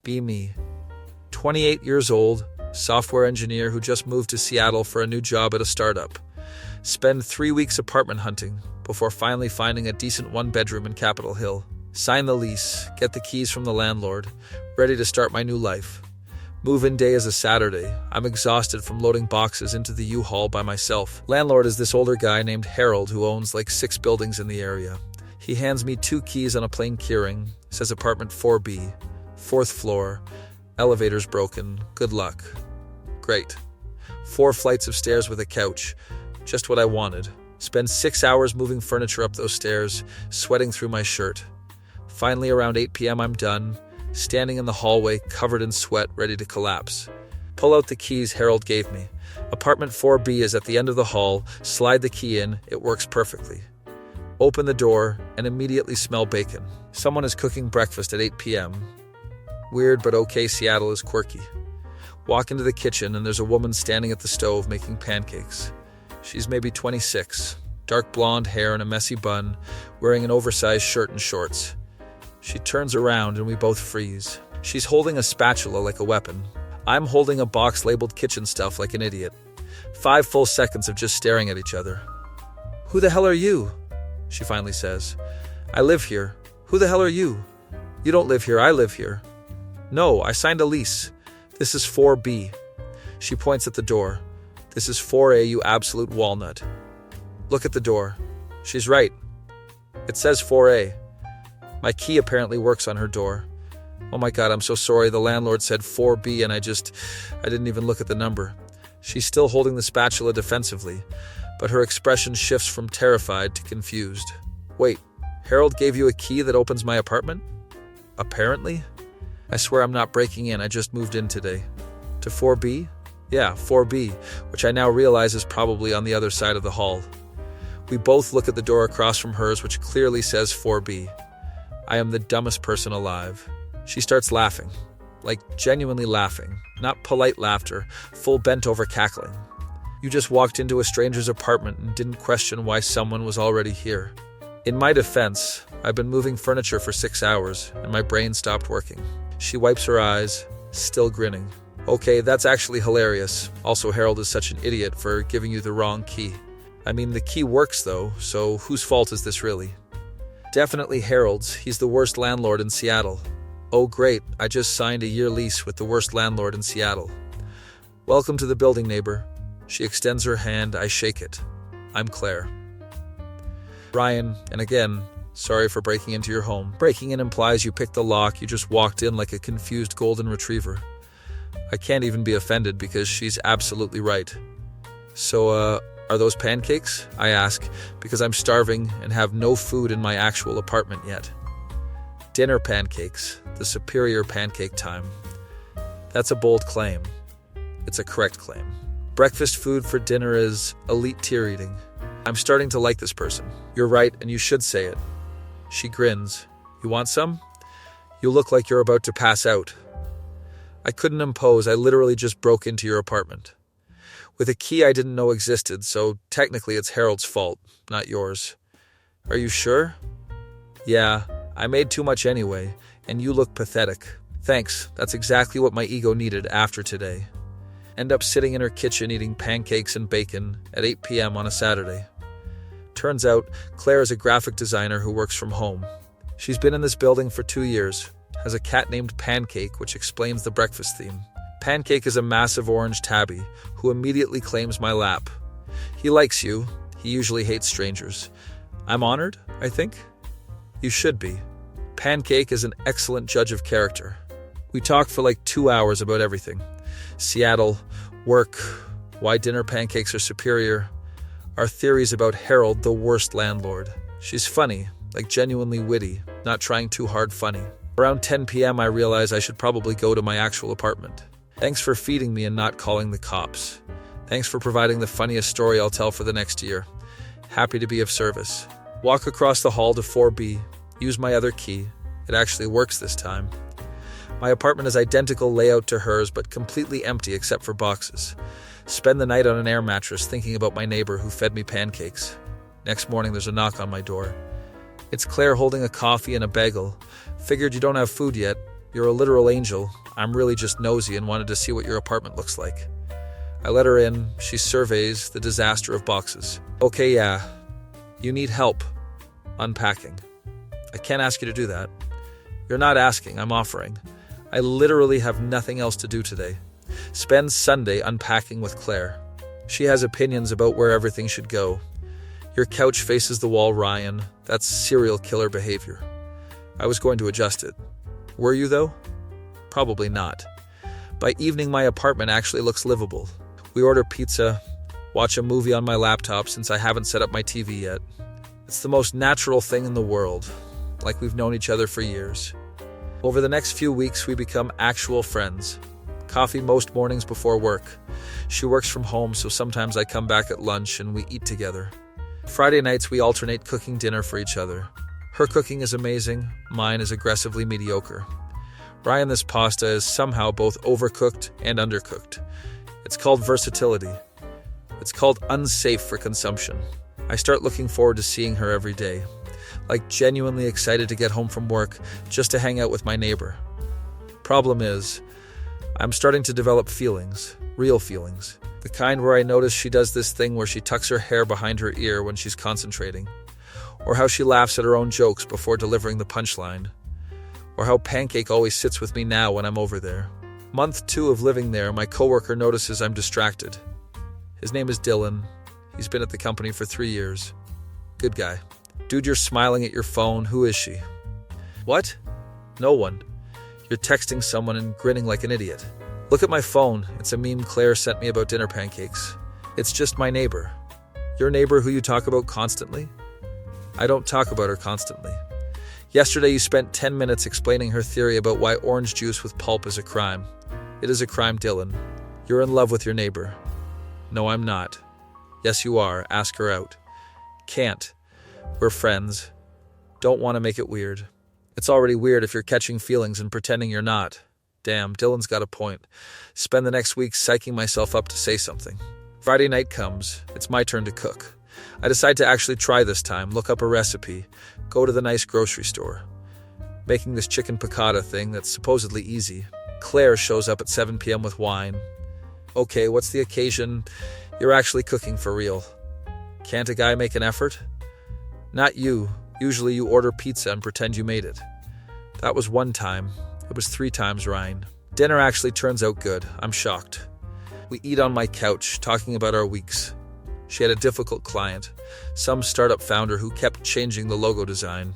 Be me. 28 years old, software engineer who just moved to Seattle for a new job at a startup. Spend 3 weeks apartment hunting before finally finding a decent one-bedroom in Capitol Hill. Sign the lease, get the keys from the landlord, ready to start my new life. Move-in day is a Saturday. I'm exhausted from loading boxes into the U-Haul by myself. Landlord is this older guy named Harold who owns like 6 buildings in the area. He hands me 2 keys on a plain keyring, says apartment 4B, 4th floor, elevator's broken, good luck. Great. 4 flights of stairs with a couch, just what I wanted. Spend 6 hours moving furniture up those stairs, sweating through my shirt. Finally, around 8 p.m. I'm done, standing in the hallway, covered in sweat, ready to collapse. Pull out the keys Harold gave me. Apartment 4B is at the end of the hall. Slide the key in. It works perfectly. Open the door and immediately smell bacon. Someone is cooking breakfast at 8 p.m. Weird, but okay, Seattle is quirky. Walk into the kitchen and there's a woman standing at the stove making pancakes. She's maybe 26, dark blonde hair and a messy bun, wearing an oversized shirt and shorts. She turns around and we both freeze. She's holding a spatula like a weapon. I'm holding a box labeled kitchen stuff like an idiot. 5 full seconds of just staring at each other. "Who the hell are you?" she finally says. "I live here." "Who the hell are you?" "You don't live here, I live here." "No, I signed a lease. This is 4B. She points at the door. "This is 4A, you absolute walnut." "Look at the door." She's right. It says 4A. My key apparently works on her door. Oh my God, I'm so sorry. The landlord said 4B and I didn't even look at the number. She's still holding the spatula defensively, but her expression shifts from terrified to confused. "Wait, Harold gave you a key that opens my apartment?" "Apparently." "I swear I'm not breaking in. I just moved in today." "To 4B? Yeah, 4B, which I now realize is probably on the other side of the hall." We both look at the door across from hers, which clearly says 4B. I am the dumbest person alive. She starts laughing, like genuinely laughing, not polite laughter, full bent-over cackling. You just walked into a stranger's apartment and didn't question why someone was already here. In my defense, I've been moving furniture for 6 hours, and my brain stopped working. She wipes her eyes, still grinning. "Okay, that's actually hilarious. Also, Harold is such an idiot for giving you the wrong key. I mean, the key works though, so whose fault is this really?" "Definitely Harold's. He's the worst landlord in Seattle." "Oh great, I just signed a year lease with the worst landlord in Seattle." "Welcome to the building, neighbor." She extends her hand, I shake it. "I'm Claire." "Brian, and again, sorry for breaking into your home. Breaking in implies you picked the lock, you just walked in like a confused golden retriever." I can't even be offended because she's absolutely right. "So, are those pancakes?" I ask, because I'm starving and have no food in my actual apartment yet. "Dinner pancakes, the superior pancake time." That's a bold claim. It's a correct claim. Breakfast food for dinner is elite tier eating. I'm starting to like this person. "You're right, and you should say it." She grins. "You want some? You look like you're about to pass out." I couldn't impose. I literally just broke into your apartment. With a key I didn't know existed, so technically it's Harold's fault, not yours. "Are you sure?" "Yeah, I made too much anyway, and you look pathetic." "Thanks, that's exactly what my ego needed after today." End up sitting in her kitchen eating pancakes and bacon at 8 p.m. on a Saturday. Turns out, Claire is a graphic designer who works from home. She's been in this building for 2 years, has a cat named Pancake, which explains the breakfast theme. Pancake is a massive orange tabby who immediately claims my lap. He likes you. He usually hates strangers. I'm honored, I think. You should be. Pancake is an excellent judge of character. We talk for like 2 hours about everything. Seattle, work, why dinner pancakes are superior, our theories about Harold, the worst landlord. She's funny, like genuinely witty, not trying too hard funny. Around 10 p.m. I realize I should probably go to my actual apartment. Thanks for feeding me and not calling the cops. Thanks for providing the funniest story I'll tell for the next year. Happy to be of service. Walk across the hall to 4B. Use my other key. It actually works this time. My apartment is identical layout to hers, but completely empty except for boxes. Spend the night on an air mattress thinking about my neighbor who fed me pancakes. Next morning there's a knock on my door. It's Claire holding a coffee and a bagel. Figured you don't have food yet. You're a literal angel. I'm really just nosy and wanted to see what your apartment looks like. I let her in. She surveys the disaster of boxes. Okay, yeah. You need help unpacking. I can't ask you to do that. You're not asking, I'm offering. I literally have nothing else to do today. Spend Sunday unpacking with Claire. She has opinions about where everything should go. Your couch faces the wall, Ryan. That's serial killer behavior. I was going to adjust it. Were you, though? Probably not. By evening, my apartment actually looks livable. We order pizza, watch a movie on my laptop since I haven't set up my TV yet. It's the most natural thing in the world, like we've known each other for years. Over the next few weeks, we become actual friends. Coffee most mornings before work. She works from home, so sometimes I come back at lunch and we eat together. Friday nights, we alternate cooking dinner for each other. Her cooking is amazing, mine is aggressively mediocre. Ryan, this pasta is somehow both overcooked and undercooked. It's called versatility. It's called unsafe for consumption. I start looking forward to seeing her every day, like genuinely excited to get home from work just to hang out with my neighbor. Problem is, I'm starting to develop feelings, real feelings. The kind where I notice she does this thing where she tucks her hair behind her ear when she's concentrating, or how she laughs at her own jokes before delivering the punchline, or how Pancake always sits with me now when I'm over there. Month 2 of living there, my coworker notices I'm distracted. His name is Dylan. He's been at the company for 3 years. Good guy. Dude, you're smiling at your phone. Who is she? What? No one. You're texting someone and grinning like an idiot. Look at my phone. It's a meme Claire sent me about dinner pancakes. It's just my neighbor. Your neighbor who you talk about constantly? I don't talk about her constantly. Yesterday you spent 10 minutes explaining her theory about why orange juice with pulp is a crime. It is a crime, Dylan. You're in love with your neighbor. No, I'm not. Yes, you are. Ask her out. Can't. We're friends. Don't want to make it weird. It's already weird if you're catching feelings and pretending you're not. Damn, Dylan's got a point. Spend the next week psyching myself up to say something. Friday night comes. It's my turn to cook. I decide to actually try this time, look up a recipe, go to the nice grocery store. Making this chicken piccata thing that's supposedly easy. Claire shows up at 7 p.m. with wine. Okay, what's the occasion? You're actually cooking for real. Can't a guy make an effort? Not you. Usually you order pizza and pretend you made it. That was one time. It was 3 times, Ryan. Dinner actually turns out good. I'm shocked. We eat on my couch, talking about our weeks. She had a difficult client, some startup founder who kept changing the logo design.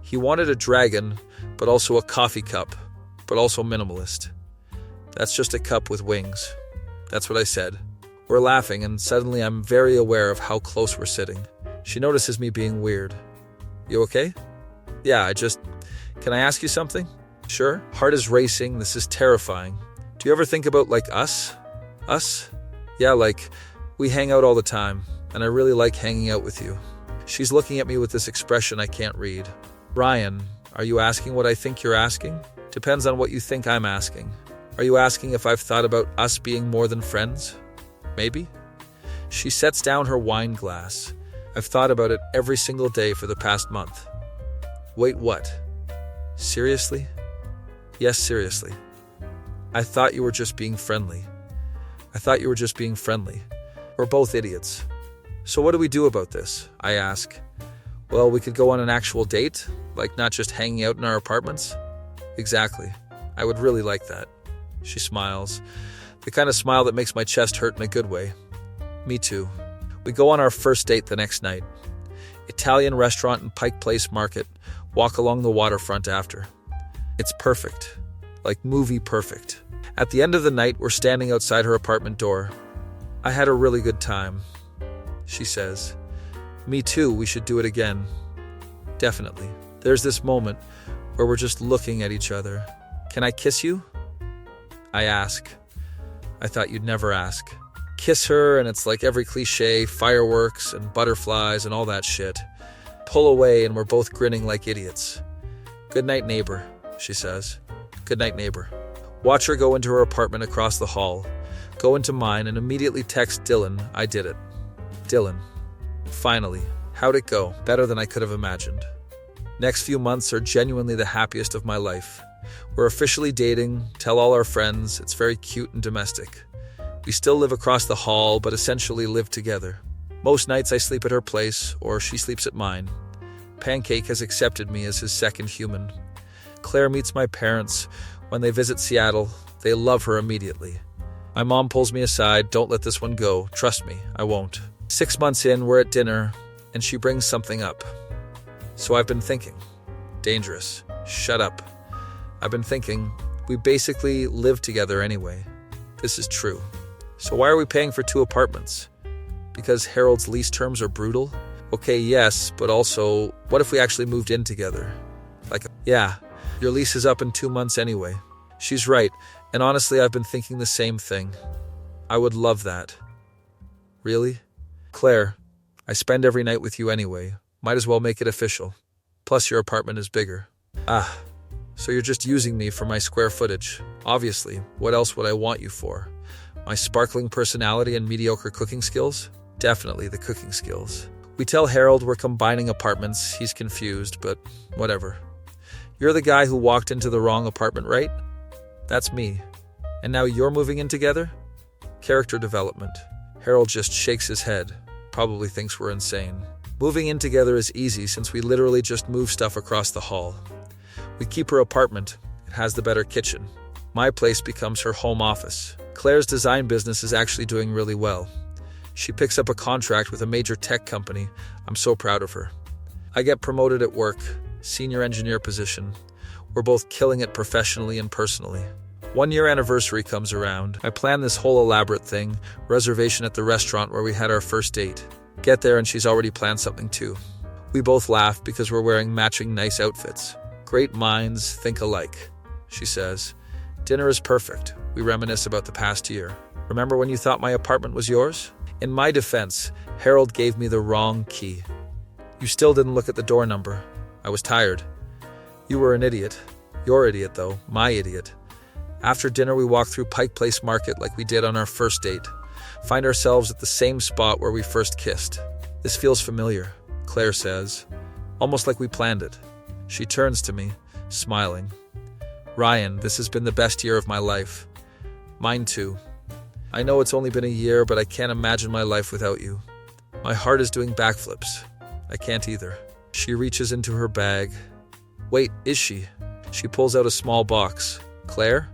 He wanted a dragon, but also a coffee cup, but also minimalist. That's just a cup with wings. That's what I said. We're laughing, and suddenly I'm very aware of how close we're sitting. She notices me being weird. You okay? Yeah, Can I ask you something? Sure. Heart is racing. This is terrifying. Do you ever think about, us? Us? Yeah, we hang out all the time, and I really like hanging out with you. She's looking at me with this expression I can't read. Ryan, are you asking what I think you're asking? Depends on what you think I'm asking. Are you asking if I've thought about us being more than friends? Maybe? She sets down her wine glass. I've thought about it every single day for the past month. Wait, what? Seriously? Yes, seriously. I thought you were just being friendly. We're both idiots. So what do we do about this? I ask. Well, we could go on an actual date, not just hanging out in our apartments. Exactly. I would really like that. She smiles. The kind of smile that makes my chest hurt in a good way. Me too. We go on our first date the next night. Italian restaurant in Pike Place Market. Walk along the waterfront after. It's perfect. Movie perfect. At the end of the night, we're standing outside her apartment door. I had a really good time, she says. Me too, we should do it again. Definitely. There's this moment where we're just looking at each other. Can I kiss you? I ask. I thought you'd never ask. Kiss her, and it's like every cliche, fireworks and butterflies and all that shit. Pull away, and we're both grinning like idiots. Good night, neighbor, she says. Good night, neighbor. Watch her go into her apartment across the hall, go into mine, and immediately text Dylan, I did it. Dylan. Finally. How'd it go? Better than I could have imagined. Next few months are genuinely the happiest of my life. We're officially dating, tell all our friends, it's very cute and domestic. We still live across the hall, but essentially live together. Most nights I sleep at her place, or she sleeps at mine. Pancake has accepted me as his second human. Claire meets my parents. When they visit Seattle, they love her immediately. My mom pulls me aside, don't let this one go, trust me, I won't. 6 months in, we're at dinner, and she brings something up. So I've been thinking. Dangerous. Shut up. I've been thinking, we basically live together anyway. This is true. So why are we paying for 2 apartments? Because Harold's lease terms are brutal? Okay, yes, but also, what if we actually moved in together? Yeah, your lease is up in 2 months anyway. She's right, and honestly, I've been thinking the same thing. I would love that. Really? Claire, I spend every night with you anyway. Might as well make it official. Plus, your apartment is bigger. So you're just using me for my square footage. Obviously, what else would I want you for? My sparkling personality and mediocre cooking skills? Definitely the cooking skills. We tell Harold we're combining apartments. He's confused, but whatever. You're the guy who walked into the wrong apartment, right? That's me. And now you're moving in together? Character development. Harold just shakes his head. Probably thinks we're insane. Moving in together is easy since we literally just move stuff across the hall. We keep her apartment. It has the better kitchen. My place becomes her home office. Claire's design business is actually doing really well. She picks up a contract with a major tech company. I'm so proud of her. I get promoted at work, senior engineer position. We're both killing it professionally and personally. 1-year anniversary comes around. I plan this whole elaborate thing, reservation at the restaurant where we had our first date. Get there and she's already planned something too. We both laugh because we're wearing matching nice outfits. Great minds think alike, she says. Dinner is perfect. We reminisce about the past year. Remember when you thought my apartment was yours? In my defense, Harold gave me the wrong key. You still didn't look at the door number. I was tired. You were an idiot. Your idiot, though. My idiot. After dinner, we walk through Pike Place Market like we did on our first date. Find ourselves at the same spot where we first kissed. This feels familiar, Claire says. Almost like we planned it. She turns to me, smiling. Ryan, this has been the best year of my life. Mine too. I know it's only been a year, but I can't imagine my life without you. My heart is doing backflips. I can't either. She reaches into her bag. Wait, is she? She pulls out a small box. Claire?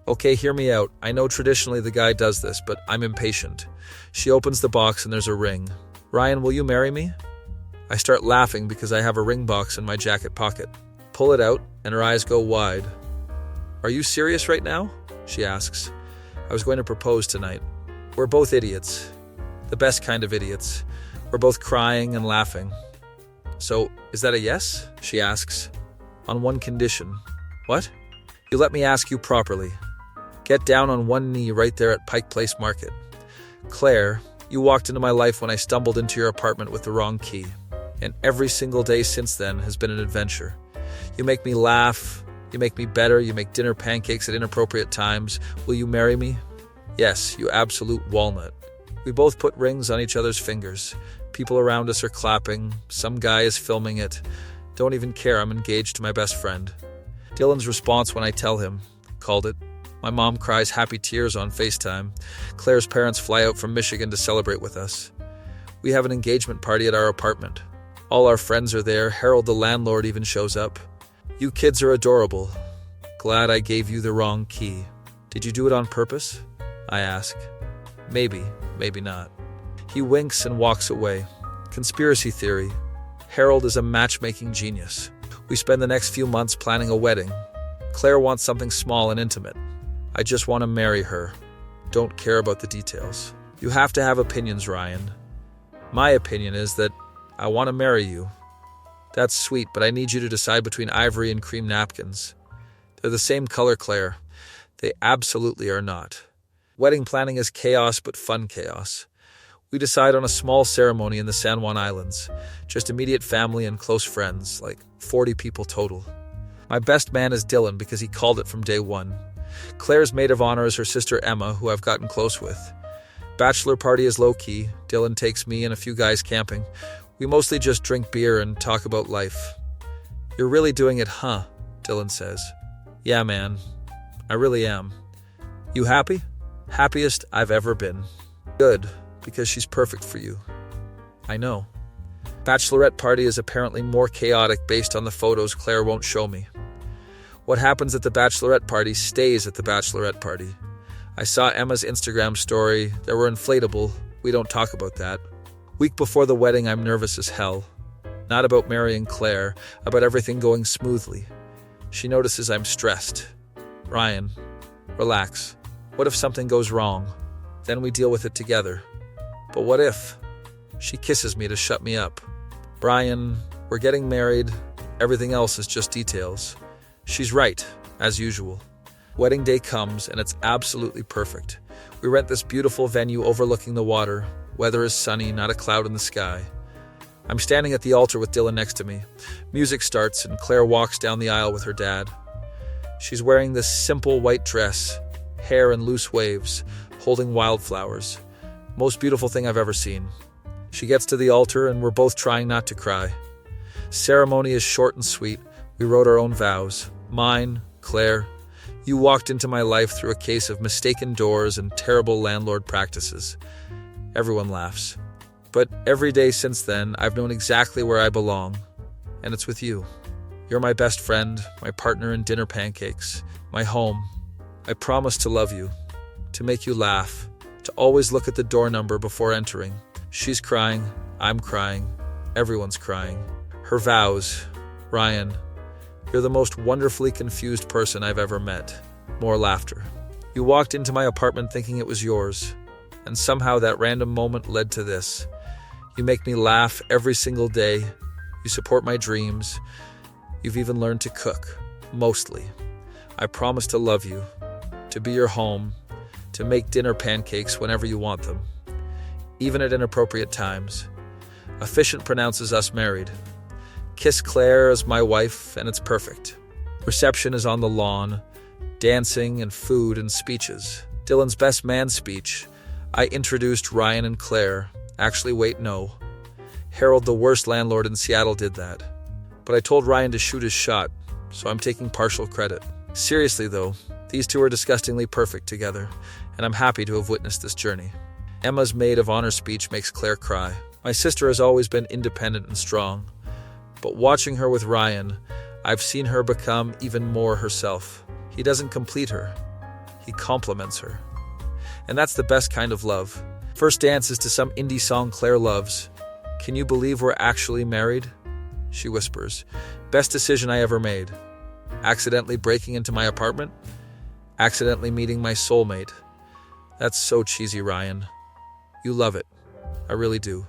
Okay, hear me out. I know traditionally the guy does this, but I'm impatient. She opens the box and there's a ring. Ryan, will you marry me? I start laughing because I have a ring box in my jacket pocket. Pull it out, and her eyes go wide. Are you serious right now? She asks. I was going to propose tonight. We're both idiots. The best kind of idiots. We're both crying and laughing. So, is that a yes? She asks. On one condition. What? You let me ask you properly. Get down on one knee right there at Pike Place Market. Claire, you walked into my life when I stumbled into your apartment with the wrong key. And every single day since then has been an adventure. You make me laugh. You make me better. You make dinner pancakes at inappropriate times. Will you marry me? Yes, you absolute walnut. We both put rings on each other's fingers. People around us are clapping. Some guy is filming it. Don't even care, I'm engaged to my best friend. Dylan's response when I tell him, called it. My mom cries happy tears on FaceTime. Claire's parents fly out from Michigan to celebrate with us. We have an engagement party at our apartment. All our friends are there. Harold the landlord even shows up. You kids are adorable. Glad I gave you the wrong key. Did you do it on purpose? I ask. Maybe, maybe not. He winks and walks away. Conspiracy theory. Harold is a matchmaking genius. We spend the next few months planning a wedding. Claire wants something small and intimate. I just want to marry her. Don't care about the details. You have to have opinions, Ryan. My opinion is that I want to marry you. That's sweet, but I need you to decide between ivory and cream napkins. They're the same color, Claire. They absolutely are not. Wedding planning is chaos, but fun chaos. We decide on a small ceremony in the San Juan Islands. Just immediate family and close friends, like 40 people total. My best man is Dylan because he called it from day one. Claire's maid of honor is her sister Emma, who I've gotten close with. Bachelor party is low-key. Dylan takes me and a few guys camping. We mostly just drink beer and talk about life. You're really doing it, huh? Dylan says. Yeah, man. I really am. You happy? Happiest I've ever been. Good, because she's perfect for you. I know. Bachelorette party is apparently more chaotic based on the photos Claire won't show me. What happens at the bachelorette party stays at the bachelorette party. I saw Emma's Instagram story. They were inflatable. We don't talk about that. Week before the wedding, I'm nervous as hell. Not about marrying Claire, about everything going smoothly. She notices I'm stressed. Ryan, relax. What if something goes wrong? Then we deal with it together. But what if? She kisses me to shut me up. Brian, we're getting married. Everything else is just details. She's right, as usual. Wedding day comes, and it's absolutely perfect. We rent this beautiful venue overlooking the water. Weather is sunny, not a cloud in the sky. I'm standing at the altar with Dylan next to me. Music starts, and Claire walks down the aisle with her dad. She's wearing this simple white dress, hair in loose waves, holding wildflowers. Most beautiful thing I've ever seen. She gets to the altar, and we're both trying not to cry. Ceremony is short and sweet. We wrote our own vows. Mine, Claire. You walked into my life through a case of mistaken doors and terrible landlord practices. Everyone laughs. But every day since then, I've known exactly where I belong. And it's with you. You're my best friend, my partner in dinner pancakes, my home. I promise to love you, to make you laugh, to always look at the door number before entering. She's crying, I'm crying, everyone's crying. Her vows, Ryan, you're the most wonderfully confused person I've ever met. More laughter. You walked into my apartment thinking it was yours, and somehow that random moment led to this. You make me laugh every single day. You support my dreams. You've even learned to cook, mostly. I promise to love you, to be your home, to make dinner pancakes whenever you want them, even at inappropriate times. Efficient pronounces us married. Kiss Claire as my wife, and it's perfect. Reception is on the lawn, dancing and food and speeches. Dylan's best man speech. I introduced Ryan and Claire. Actually, wait, no. Harold, the worst landlord in Seattle, did that. But I told Ryan to shoot his shot, so I'm taking partial credit. Seriously, though, these two are disgustingly perfect together, and I'm happy to have witnessed this journey. Emma's maid of honor speech makes Claire cry. My sister has always been independent and strong. But watching her with Ryan, I've seen her become even more herself. He doesn't complete her. He complements her. And that's the best kind of love. First dance is to some indie song Claire loves. Can you believe we're actually married? She whispers. Best decision I ever made. Accidentally breaking into my apartment? Accidentally meeting my soulmate. That's so cheesy, Ryan. You love it. I really do.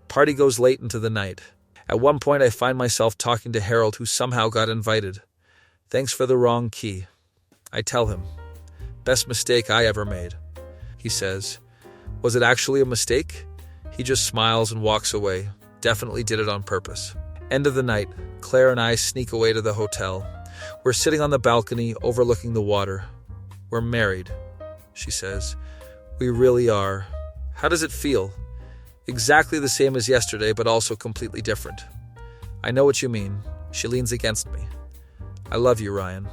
Party goes late into the night. At one point, I find myself talking to Harold, who somehow got invited. Thanks for the wrong key. I tell him. Best mistake I ever made. He says, was it actually a mistake? He just smiles and walks away. Definitely did it on purpose. End of the night, Claire and I sneak away to the hotel. We're sitting on the balcony overlooking the water. We're married, she says. We really are. How does it feel? Exactly the same as yesterday, but also completely different. I know what you mean. She leans against me. I love you, Ryan.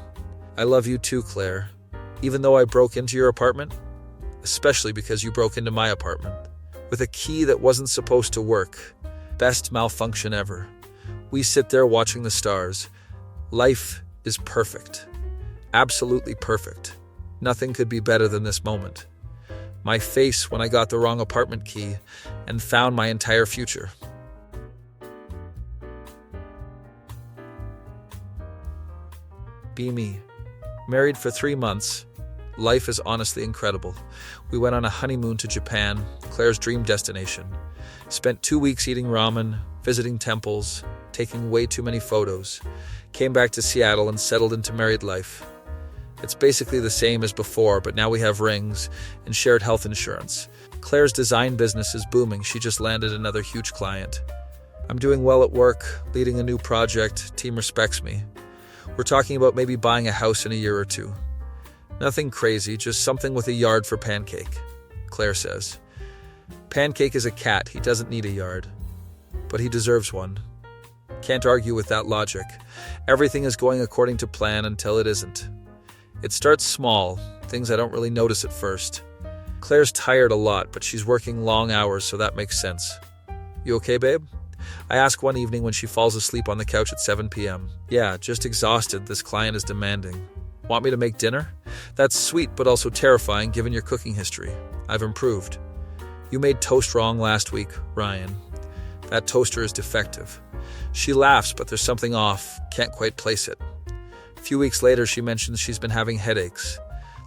I love you too, Claire. Even though I broke into your apartment, especially because you broke into my apartment, with a key that wasn't supposed to work. Best malfunction ever. We sit there watching the stars. Life is perfect. Absolutely perfect. Nothing could be better than this moment. My face when I got the wrong apartment key and found my entire future. Be me. Married for 3 months. Life is honestly incredible. We went on a honeymoon to Japan, Claire's dream destination. Spent 2 weeks eating ramen, visiting temples, taking way too many photos. Came back to Seattle and settled into married life. It's basically the same as before, but now we have rings and shared health insurance. Claire's design business is booming. She just landed another huge client. I'm doing well at work, leading a new project. Team respects me. We're talking about maybe buying a house in a year or 2. Nothing crazy, just something with a yard for Pancake, Claire says. Pancake is a cat. He doesn't need a yard. But he deserves one. Can't argue with that logic. Everything is going according to plan until it isn't. It starts small, things I don't really notice at first. Claire's tired a lot, but she's working long hours, so that makes sense. You okay, babe? I ask one evening when she falls asleep on the couch at 7 p.m. Yeah, just exhausted, this client is demanding. Want me to make dinner? That's sweet, but also terrifying given your cooking history. I've improved. You made toast wrong last week, Ryan. That toaster is defective. She laughs, but there's something off. Can't quite place it. A few weeks later, she mentions she's been having headaches.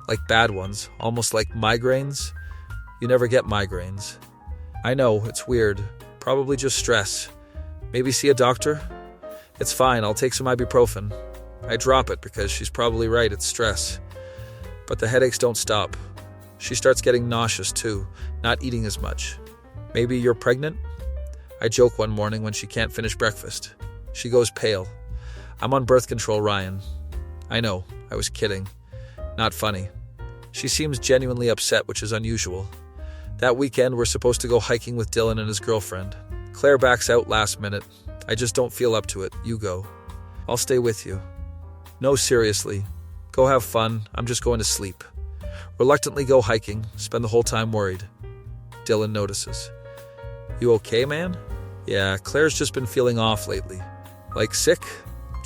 Like bad ones, almost like migraines. You never get migraines. I know, it's weird. Probably just stress. Maybe see a doctor? It's fine, I'll take some ibuprofen. I drop it because she's probably right, it's stress. But the headaches don't stop. She starts getting nauseous too, not eating as much. Maybe you're pregnant? I joke one morning when she can't finish breakfast. She goes pale. I'm on birth control, Ryan. I know, I was kidding. Not funny. She seems genuinely upset, which is unusual. That weekend, we're supposed to go hiking with Dylan and his girlfriend. Claire backs out last minute. I just don't feel up to it. You go. I'll stay with you. No, seriously. Go have fun. I'm just going to sleep. Reluctantly go hiking. Spend the whole time worried. Dylan notices. You okay, man? Yeah, Claire's just been feeling off lately. Like sick?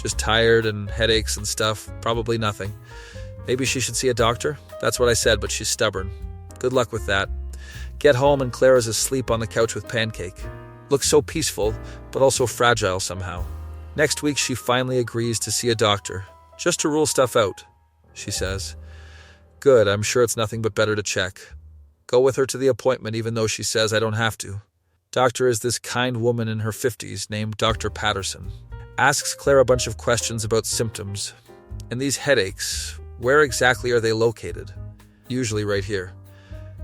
Just tired and headaches and stuff. Probably nothing. Maybe she should see a doctor? That's what I said, but she's stubborn. Good luck with that. Get home and Claire is asleep on the couch with Pancake. Looks so peaceful, but also fragile somehow. Next week, she finally agrees to see a doctor. Just to rule stuff out, she says. Good, I'm sure it's nothing but better to check. Go with her to the appointment even though she says I don't have to. Doctor is this kind woman in her 50s named Dr. Patterson. Asks Claire a bunch of questions about symptoms. And these headaches, where exactly are they located? Usually right here.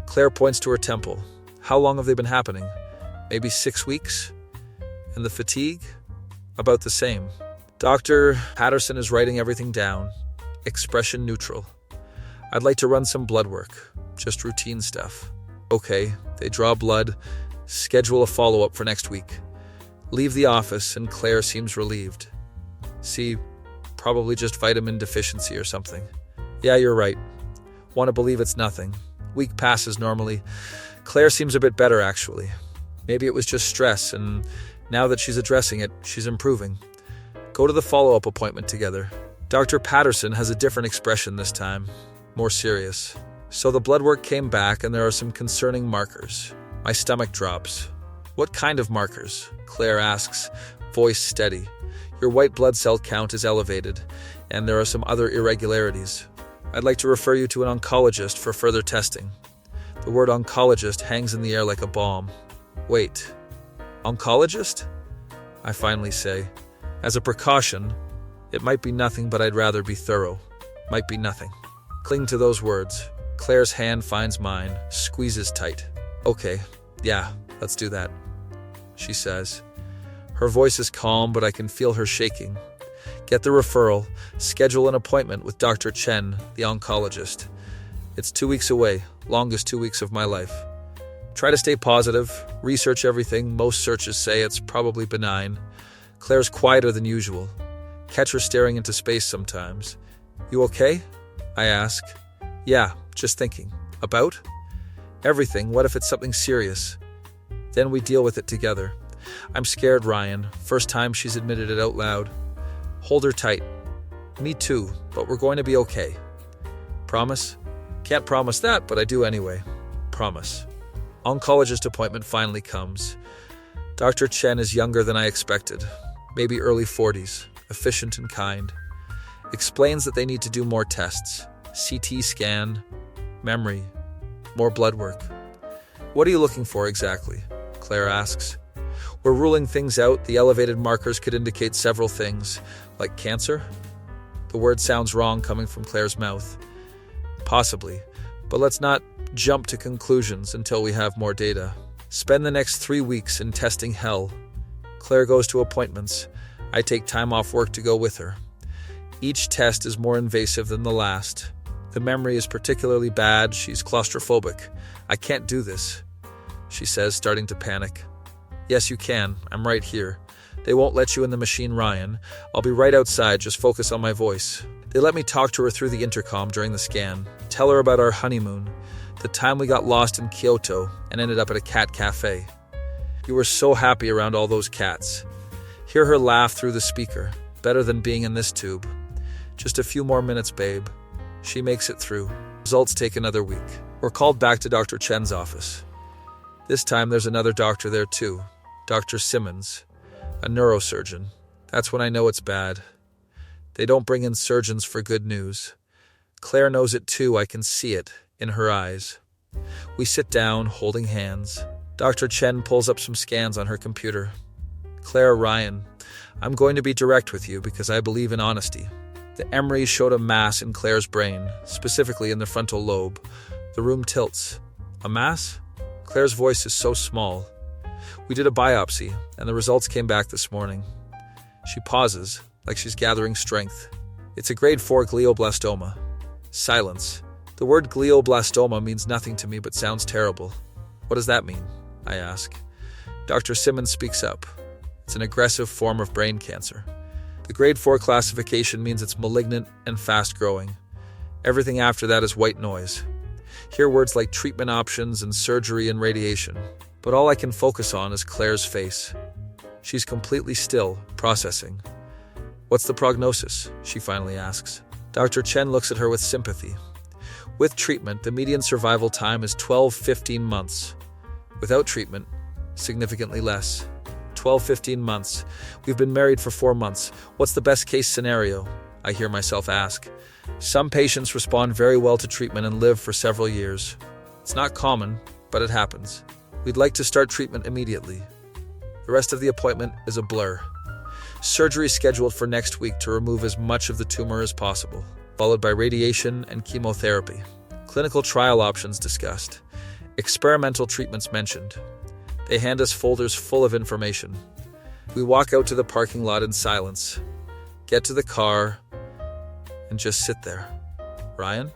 Claire points to her temple. How long have they been happening? Maybe 6 weeks? And the fatigue? About the same. Dr. Patterson is writing everything down. Expression neutral. I'd like to run some blood work. Just routine stuff. Okay, they draw blood. Schedule a follow-up for next week. Leave the office and Claire seems relieved. See, probably just vitamin deficiency or something. Yeah, you're right. Want to believe it's nothing. Week passes normally. Claire seems a bit better, actually. Maybe it was just stress, and now that she's addressing it, she's improving. Go to the follow-up appointment together. Dr. Patterson has a different expression this time. More serious. So the blood work came back, and there are some concerning markers. My stomach drops. What kind of markers? Claire asks, voice steady. Your white blood cell count is elevated, and there are some other irregularities. I'd like to refer you to an oncologist for further testing. The word oncologist hangs in the air like a bomb. Wait, oncologist? I finally say. As a precaution, it might be nothing, but I'd rather be thorough. Might be nothing. Cling to those words. Claire's hand finds mine, squeezes tight. Okay, yeah, let's do that, she says. Her voice is calm, but I can feel her shaking. Get the referral, schedule an appointment with Dr. Chen, the oncologist. It's 2 weeks away, longest 2 weeks of my life. Try to stay positive, research everything. Most searches say it's probably benign. Claire's quieter than usual. Catch her staring into space sometimes. You okay? I ask. Yeah, just thinking. About? Everything. What if it's something serious? Then we deal with it together. I'm scared, Ryan. First time she's admitted it out loud. Hold her tight. Me too, but we're going to be okay. Promise? Can't promise that, but I do anyway. Promise. Oncologist appointment finally comes. Dr. Chen is younger than I expected. Maybe early 40s. Efficient and kind. Explains that they need to do more tests. CT scan. Memory. More blood work. What are you looking for exactly? Claire asks. We're ruling things out. The elevated markers could indicate several things. Like cancer? The word sounds wrong coming from Claire's mouth. Possibly. But let's not jump to conclusions until we have more data. Spend the next 3 weeks in testing hell. Claire goes to appointments. I take time off work to go with her. Each test is more invasive than the last. The memory is particularly bad. She's claustrophobic. I can't do this, she says, starting to panic. Yes, you can. I'm right here. They won't let you in the machine, Ryan. I'll be right outside. Just focus on my voice. They let me talk to her through the intercom during the scan, tell her about our honeymoon, the time we got lost in Kyoto and ended up at a cat cafe. You were so happy around all those cats. Hear her laugh through the speaker. Better than being in this tube. Just a few more minutes, babe. She makes it through. Results take another week. We're called back to Dr. Chen's office. This time there's another doctor there too. Dr. Simmons, a neurosurgeon. That's when I know it's bad. They don't bring in surgeons for good news. Claire knows it too, I can see it in her eyes. We sit down, holding hands. Dr. Chen pulls up some scans on her computer. Claire, Ryan, I'm going to be direct with you because I believe in honesty. The MRI showed a mass in Claire's brain, specifically in the frontal lobe. The room tilts. A mass? Claire's voice is so small. We did a biopsy, and the results came back this morning. She pauses, like she's gathering strength. It's a grade 4 glioblastoma. Silence. The word glioblastoma means nothing to me but sounds terrible. What does that mean? I ask. Dr. Simmons speaks up. It's an aggressive form of brain cancer. The grade 4 classification means it's malignant and fast-growing. Everything after that is white noise. Hear words like treatment options and surgery and radiation. But all I can focus on is Claire's face. She's completely still, processing. What's the prognosis? She finally asks. Dr. Chen looks at her with sympathy. With treatment, the median survival time is 12-15 months. Without treatment, significantly less. 12-15 months. We've been married for 4 months. What's the best case scenario? I hear myself ask. Some patients respond very well to treatment and live for several years. It's not common, but it happens. We'd like to start treatment immediately. The rest of the appointment is a blur. Surgery scheduled for next week to remove as much of the tumor as possible, followed by radiation and chemotherapy. Clinical trial options discussed. Experimental treatments mentioned. They hand us folders full of information. We walk out to the parking lot in silence, get to the car, and just sit there. Ryan?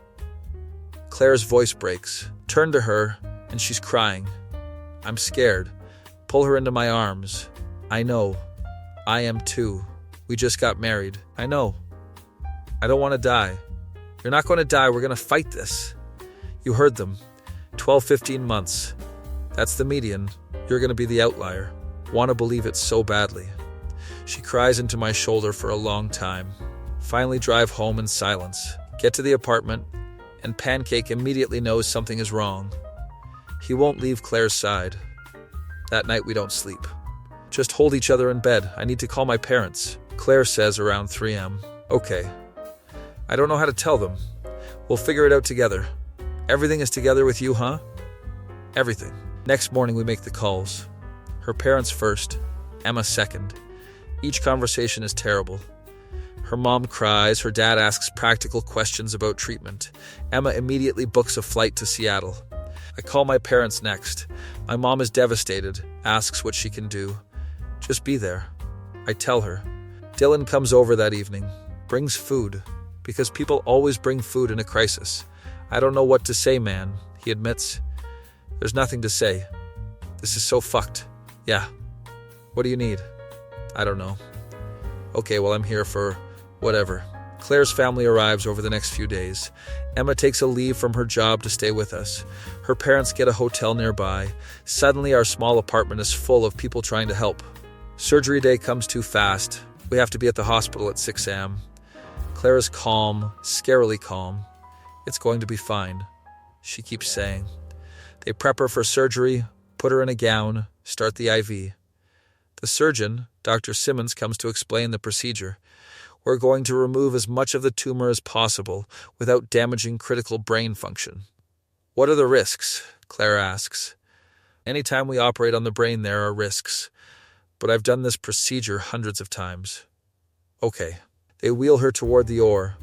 Claire's voice breaks. Turn to her, and she's crying. I'm scared. Pull her into my arms. I know. I am too. We just got married. I know. I don't want to die. You're not going to die. We're going to fight this. You heard them. 12-15 months. That's the median. You're going to be the outlier. Want to believe it so badly. She cries into my shoulder for a long time. Finally drive home in silence. Get to the apartment, and Pancake immediately knows something is wrong. He won't leave Claire's side. That night we don't sleep. Just hold each other in bed. I need to call my parents. Claire says around 3 a.m. Okay. I don't know how to tell them. We'll figure it out together. Everything is together with you, huh? Everything. Next morning we make the calls. Her parents first, Emma second. Each conversation is terrible. Her mom cries, her dad asks practical questions about treatment. Emma immediately books a flight to Seattle. I call my parents next. My mom is devastated, asks what she can do. Just be there. I tell her. Dylan comes over that evening, brings food, because people always bring food in a crisis. I don't know what to say, man, he admits. There's nothing to say. This is so fucked. Yeah. What do you need? I don't know. Okay, well, I'm here for whatever. Claire's family arrives over the next few days. Emma takes a leave from her job to stay with us. Her parents get a hotel nearby. Suddenly, our small apartment is full of people trying to help. Surgery day comes too fast. We have to be at the hospital at 6 a.m. Claire is calm, scarily calm. It's going to be fine, she keeps saying. They prep her for surgery, put her in a gown, start the IV. The surgeon, Dr. Simmons, comes to explain the procedure. We're going to remove as much of the tumor as possible without damaging critical brain function. What are the risks? Claire asks. Anytime we operate on the brain, there are risks. But I've done this procedure hundreds of times. Okay. They wheel her toward the oar.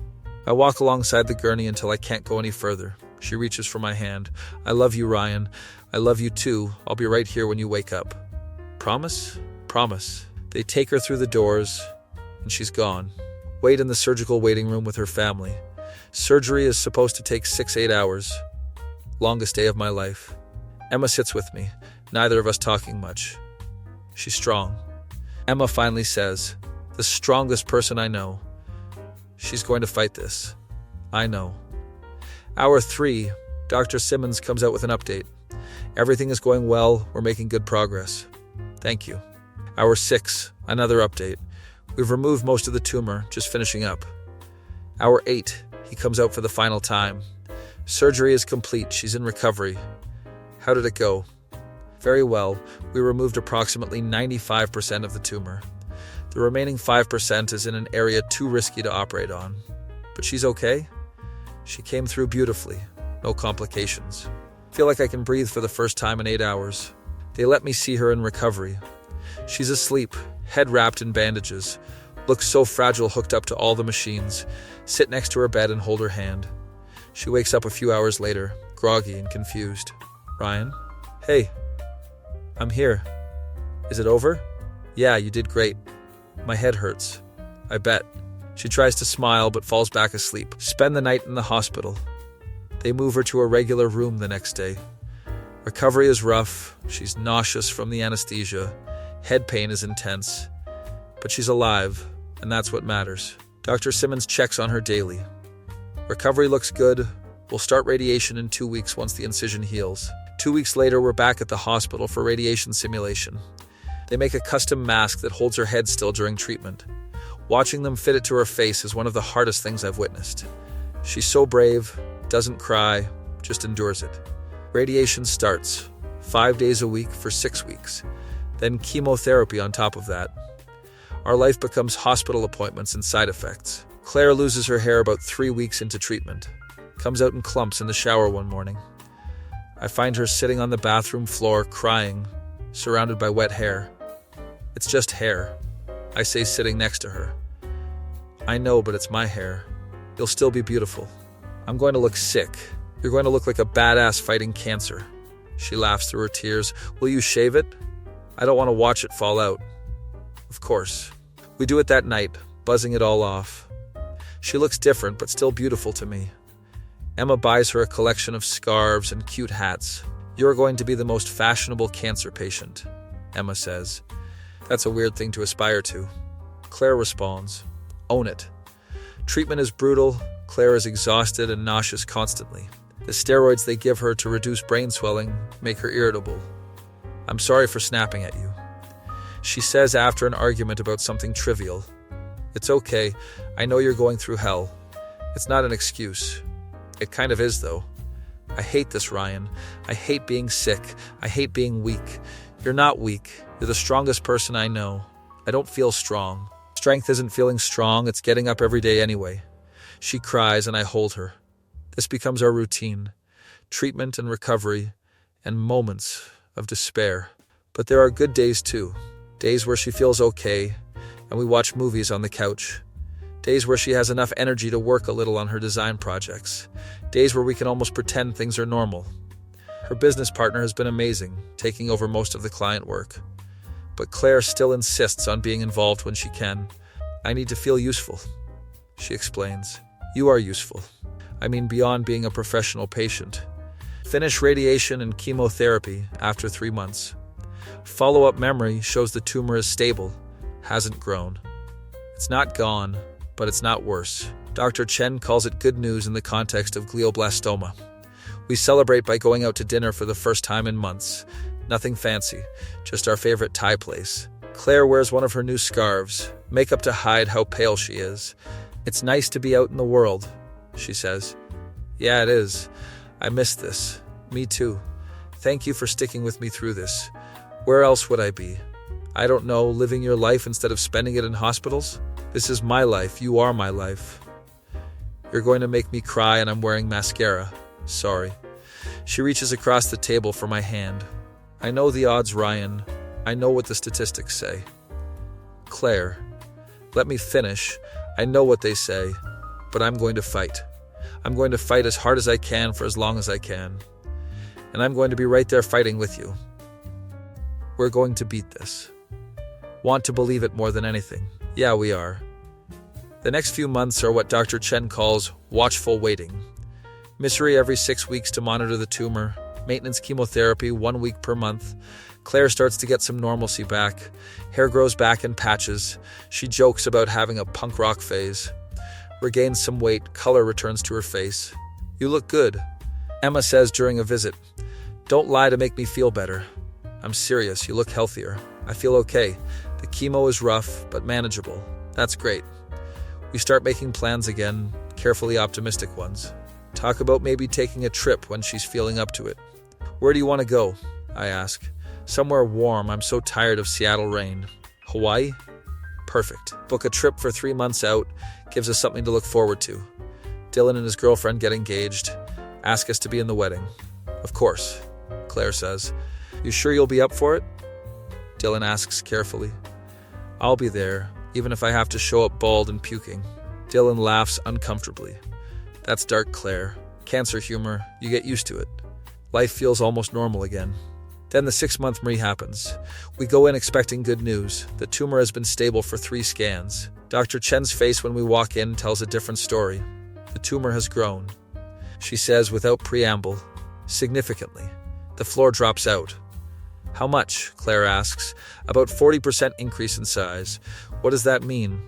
I walk alongside the gurney until I can't go any further. She reaches for my hand. I love you, Ryan. I love you too. I'll be right here when you wake up. Promise? Promise. They take her through the doors, and she's gone. Wait in the surgical waiting room with her family. Surgery is supposed to take 6-8 hours. Longest day of my life. Emma sits with me, neither of us talking much. She's strong. Emma finally says, the strongest person I know. She's going to fight this. I know. Hour 3, Dr. Simmons comes out with an update. Everything is going well. We're making good progress. Thank you. Hour 6, another update. We've removed most of the tumor, just finishing up. Hour 8, he comes out for the final time. Surgery is complete. She's in recovery. How did it go? Very well. We removed approximately 95% of the tumor. The remaining 5% is in an area too risky to operate on. But she's okay? She came through beautifully. No complications. Feel like I can breathe for the first time in 8 hours. They let me see her in recovery. She's asleep, head wrapped in bandages. Looks so fragile hooked up to all the machines. Sit next to her bed and hold her hand. She wakes up a few hours later, groggy and confused. Ryan? Hey. I'm here. Is it over? Yeah, you did great. My head hurts. I bet. She tries to smile but falls back asleep. Spend the night in the hospital. They move her to a regular room the next day. Recovery is rough. She's nauseous from the anesthesia. Head pain is intense. But she's alive, and that's what matters. Dr. Simmons checks on her daily. Recovery looks good. We'll start radiation in 2 weeks once the incision heals. 2 weeks later, we're back at the hospital for radiation simulation. They make a custom mask that holds her head still during treatment. Watching them fit it to her face is one of the hardest things I've witnessed. She's so brave, doesn't cry, just endures it. Radiation starts, 5 days a week for 6 weeks. Then chemotherapy on top of that. Our life becomes hospital appointments and side effects. Claire loses her hair about 3 weeks into treatment. Comes out in clumps in the shower one morning. I find her sitting on the bathroom floor crying, surrounded by wet hair. It's just hair, I say sitting next to her. I know, but it's my hair. You'll still be beautiful. I'm going to look sick. You're going to look like a badass fighting cancer. She laughs through her tears. Will you shave it? I don't want to watch it fall out. Of course. We do it that night, buzzing it all off. She looks different, but still beautiful to me. Emma buys her a collection of scarves and cute hats. You're going to be the most fashionable cancer patient, Emma says. That's a weird thing to aspire to. Claire responds, own it. Treatment is brutal. Claire is exhausted and nauseous constantly. The steroids they give her to reduce brain swelling make her irritable. I'm sorry for snapping at you. She says after an argument about something trivial. It's okay. I know you're going through hell. It's not an excuse. It kind of is, though. I hate this, Ryan. I hate being sick. I hate being weak. You're not weak. You're the strongest person I know. I don't feel strong. Strength isn't feeling strong. It's getting up every day anyway. She cries and I hold her. This becomes our routine. Treatment and recovery and moments of despair. But there are good days too. Days where she feels okay and we watch movies on the couch. Days where she has enough energy to work a little on her design projects. Days where we can almost pretend things are normal. Her business partner has been amazing, taking over most of the client work. But Claire still insists on being involved when she can. I need to feel useful, she explains. You are useful. I mean beyond being a professional patient. Finish radiation and chemotherapy after 3 months. Follow-up memory shows the tumor is stable, hasn't grown. It's not gone, but it's not worse. Dr. Chen calls it good news in the context of glioblastoma. We celebrate by going out to dinner for the first time in months. Nothing fancy, just our favorite Thai place. Claire wears one of her new scarves, makeup to hide how pale she is. It's nice to be out in the world, she says. Yeah, it is. I miss this. Me too. Thank you for sticking with me through this. Where else would I be? I don't know, living your life instead of spending it in hospitals? This is my life. You are my life. You're going to make me cry and I'm wearing mascara. Sorry. She reaches across the table for my hand. I know the odds, Ryan. I know what the statistics say. Claire, let me finish. I know what they say, but I'm going to fight. I'm going to fight as hard as I can for as long as I can. And I'm going to be right there fighting with you. We're going to beat this. Want to believe it more than anything. Yeah, we are. The next few months are what Dr. Chen calls watchful waiting. Misery every 6 weeks to monitor the tumor, maintenance chemotherapy 1 week per month. Claire starts to get some normalcy back. Hair grows back in patches. She jokes about having a punk rock phase. regains some weight, color returns to her face. "You look good," Emma says during a visit. "Don't lie to make me feel better." "I'm serious, you look healthier." "I feel okay. The chemo is rough, but manageable." "That's great." We start making plans again, carefully optimistic ones. Talk about maybe taking a trip when she's feeling up to it. "Where do you want to go?" I ask. "Somewhere warm. I'm so tired of Seattle rain." "Hawaii?" "Perfect. Book a trip for 3 months out. Gives us something to look forward to. Dylan and his girlfriend get engaged. Ask us to be in the wedding." "Of course," Claire says. "You sure you'll be up for it?" Dylan asks carefully. "I'll be there, even if I have to show up bald and puking." Dylan laughs uncomfortably. "That's dark, Claire. Cancer humor. You get used to it." Life feels almost normal again. Then the 6-month MRI happens. We go in expecting good news. The tumor has been stable for 3 scans. Dr. Chen's face when we walk in tells a different story. The tumor has grown. She says without preamble, significantly. The floor drops out. "How much?" Claire asks. "About 40% increase in size." "What does that mean?"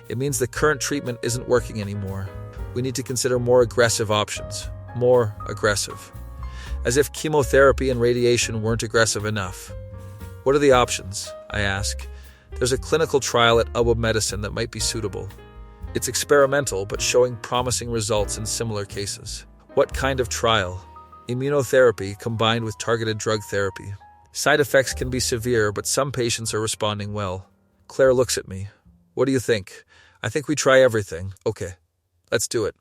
"It means the current treatment isn't working anymore. We need to consider more aggressive options." More aggressive. As if chemotherapy and radiation weren't aggressive enough. "What are the options?" I ask. "There's a clinical trial at UW Medicine that might be suitable. It's experimental, but showing promising results in similar cases." "What kind of trial?" "Immunotherapy combined with targeted drug therapy. Side effects can be severe, but some patients are responding well." Claire looks at me. "What do you think?" "I think we try everything." "Okay, let's do it."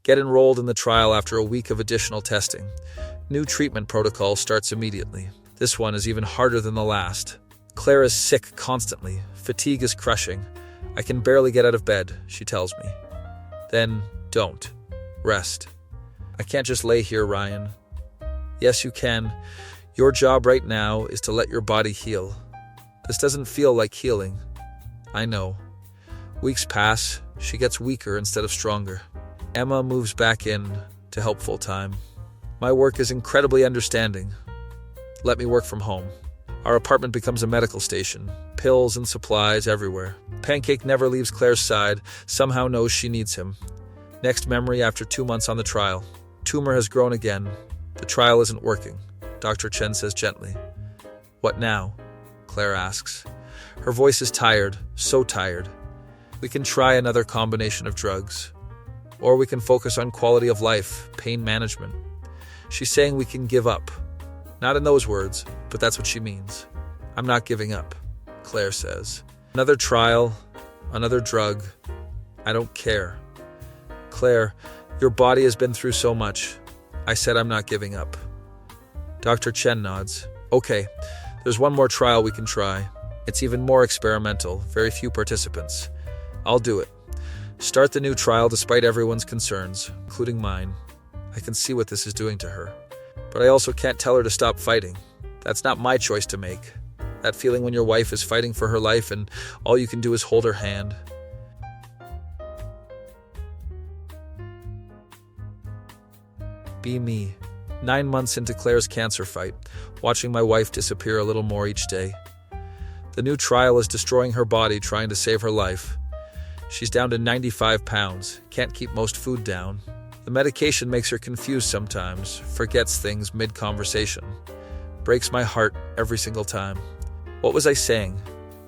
Get enrolled in the trial after a week of additional testing. New treatment protocol starts immediately. This one is even harder than the last. Claire is sick constantly. Fatigue is crushing. "I can barely get out of bed," she tells me. "Then don't. Rest." "I can't just lay here, Ryan." "Yes, you can. Your job right now is to let your body heal." "This doesn't feel like healing." "I know." Weeks pass. She gets weaker instead of stronger. Emma moves back in to help full-time. My work is incredibly understanding. Let me work from home. Our apartment becomes a medical station. Pills and supplies everywhere. Pancake never leaves Claire's side, somehow knows she needs him. Next memory after 2 months on the trial. Tumor has grown again. The trial isn't working, Dr. Chen says gently. "What now?" Claire asks. Her voice is tired, so tired. "We can try another combination of drugs. Or we can focus on quality of life, pain management." She's saying we can give up. Not in those words, but that's what she means. "I'm not giving up," Claire says. "Another trial, another drug. I don't care." "Claire, your body has been through so much." I said I'm not giving up. Dr. Chen nods. "Okay, there's one more trial we can try. It's even more experimental, very few participants. I'll do it. Start the new trial despite everyone's concerns, including mine. I can see what this is doing to her. But I also can't tell her to stop fighting. That's not my choice to make. That feeling when your wife is fighting for her life and all you can do is hold her hand." Be me. 9 months into Claire's cancer fight, watching my wife disappear a little more each day. The new trial is destroying her body, trying to save her life. She's down to 95 pounds, can't keep most food down. The medication makes her confused sometimes, forgets things mid-conversation. Breaks my heart every single time. "What was I saying?"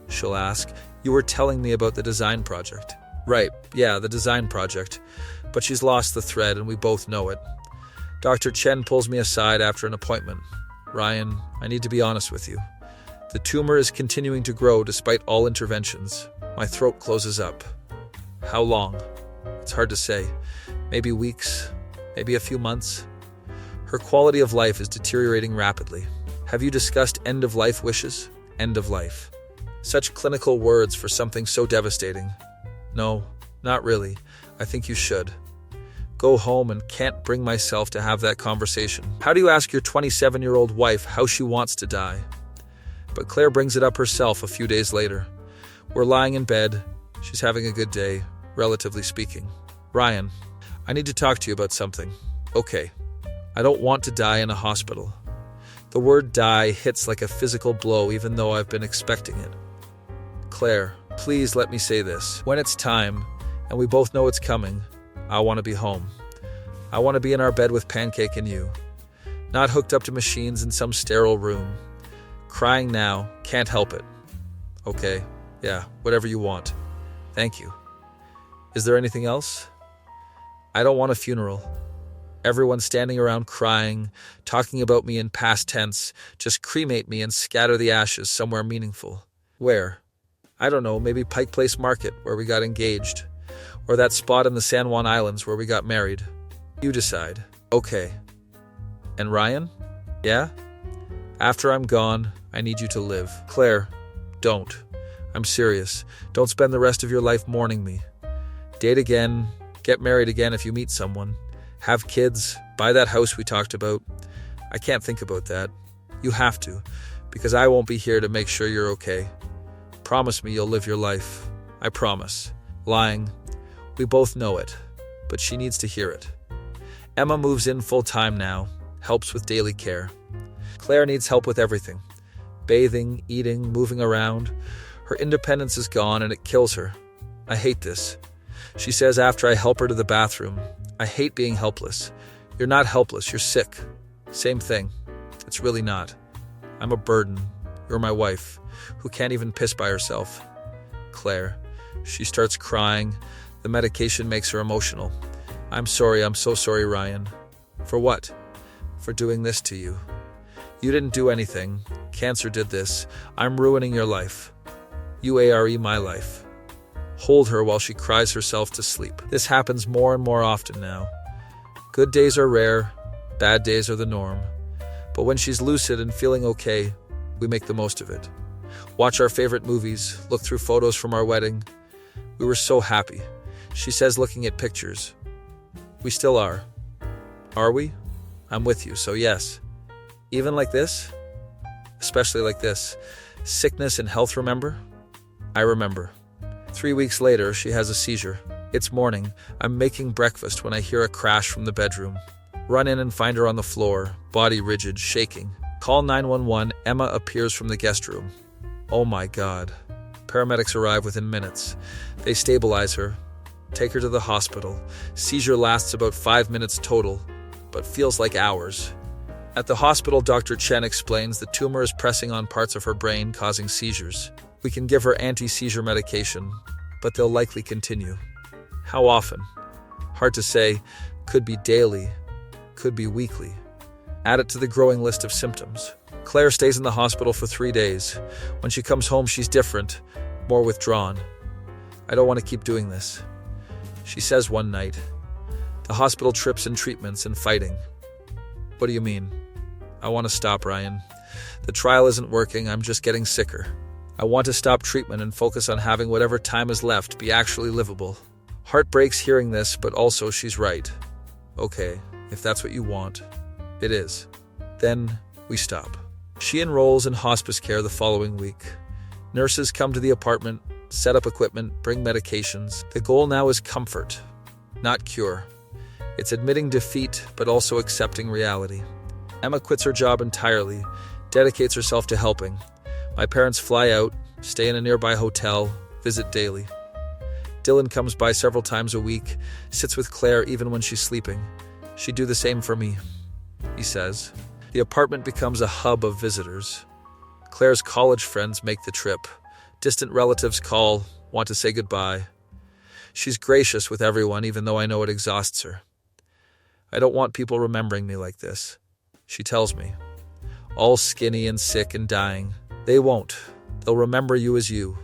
she'll ask. "You were telling me about the design project." "Right, yeah, the design project. But she's lost the thread and we both know it. Dr. Chen pulls me aside after an appointment. "Ryan, I need to be honest with you. The tumor is continuing to grow despite all interventions. My throat closes up." "How long?" "It's hard to say. Maybe weeks, maybe a few months." Her quality of life is deteriorating rapidly. "Have you discussed end-of-life wishes?" End of life. Such clinical words for something so devastating. "No, not really. I think you should." Go home and can't bring myself to have that conversation. How do you ask your 27-year-old wife how she wants to die? But Claire brings it up herself a few days later. We're lying in bed. She's having a good day, relatively speaking. "Ryan, I need to talk to you about something." "Okay. I don't want to die in a hospital." The word die hits like a physical blow even though I've been expecting it. "Claire, please let me say this. When it's time, and we both know it's coming. I want to be home. I want to be in our bed with Pancake and you, not hooked up to machines in some sterile room. Crying now, can't help it. Okay, yeah, whatever you want. Thank you. Is there anything else? I don't want a funeral. Everyone standing around crying, talking about me in past tense. Just cremate me and scatter the ashes somewhere meaningful. Where? I don't know, maybe Pike Place Market, where we got engaged. Or that spot in the San Juan Islands where we got married. You decide. Okay. And Ryan? Yeah? After I'm gone, I need you to live. Claire, don't. I'm serious. Don't spend the rest of your life mourning me. Date again, get married again if you meet someone. Have kids, buy that house we talked about. I can't think about that. You have to, because I won't be here to make sure you're okay. Promise me you'll live your life. I promise. Lying. We both know it, but she needs to hear it. Emma moves in full-time now, helps with daily care. Claire needs help with everything. Bathing, eating, moving around. Her independence is gone and it kills her. I hate this. She says after I help her to the bathroom, I hate being helpless. You're not helpless, you're sick. Same thing. It's really not. I'm a burden. You're my wife, who can't even piss by herself. Claire. She starts crying. The medication makes her emotional. I'm so sorry, Ryan. For what? For doing this to you. You didn't do anything. Cancer did this. I'm ruining your life. You are my life. Hold her while she cries herself to sleep. This happens more and more often now. Good days are rare, bad days are the norm. But when she's lucid and feeling okay, we make the most of it. Watch our favorite movies, look through photos from our wedding. We were so happy. She says looking at pictures. We still are. Are we? I'm with you, so yes. Even like this? Especially like this. Sickness and health, remember? I remember. 3 weeks later, she has a seizure. It's morning. I'm making breakfast when I hear a crash from the bedroom. Run in and find her on the floor, body rigid, shaking. Call 911. Emma appears from the guest room. Oh my God. Paramedics arrive within minutes. They stabilize her, take her to the hospital. Seizure lasts about 5 minutes total, but feels like hours. At the hospital, Dr. Chen explains the tumor is pressing on parts of her brain, causing seizures. We can give her anti-seizure medication, but they'll likely continue. How often? Hard to say. Could be daily, could be weekly. Add it to the growing list of symptoms. Claire stays in the hospital for 3 days. When she comes home, she's different, more withdrawn. I don't want to keep doing this. She says one night. The hospital trips and treatments and fighting. What do you mean? I want to stop, Ryan. The trial isn't working, I'm just getting sicker. I want to stop treatment and focus on having whatever time is left be actually livable. Heart breaks hearing this, but also she's right. Okay, if that's what you want. It is. Then we stop. She enrolls in hospice care the following week. Nurses come to the apartment, set up equipment, bring medications. The goal now is comfort, not cure. It's admitting defeat, but also accepting reality. Emma quits her job entirely, dedicates herself to helping. My parents fly out, stay in a nearby hotel, visit daily. Dylan comes by several times a week, sits with Claire even when she's sleeping. She'd do the same for me, he says. The apartment becomes a hub of visitors. Claire's college friends make the trip. Distant relatives call, want to say goodbye. She's gracious with everyone, even though I know it exhausts her. I don't want people remembering me like this, she tells me. All skinny and sick and dying. They won't. They'll remember you as you.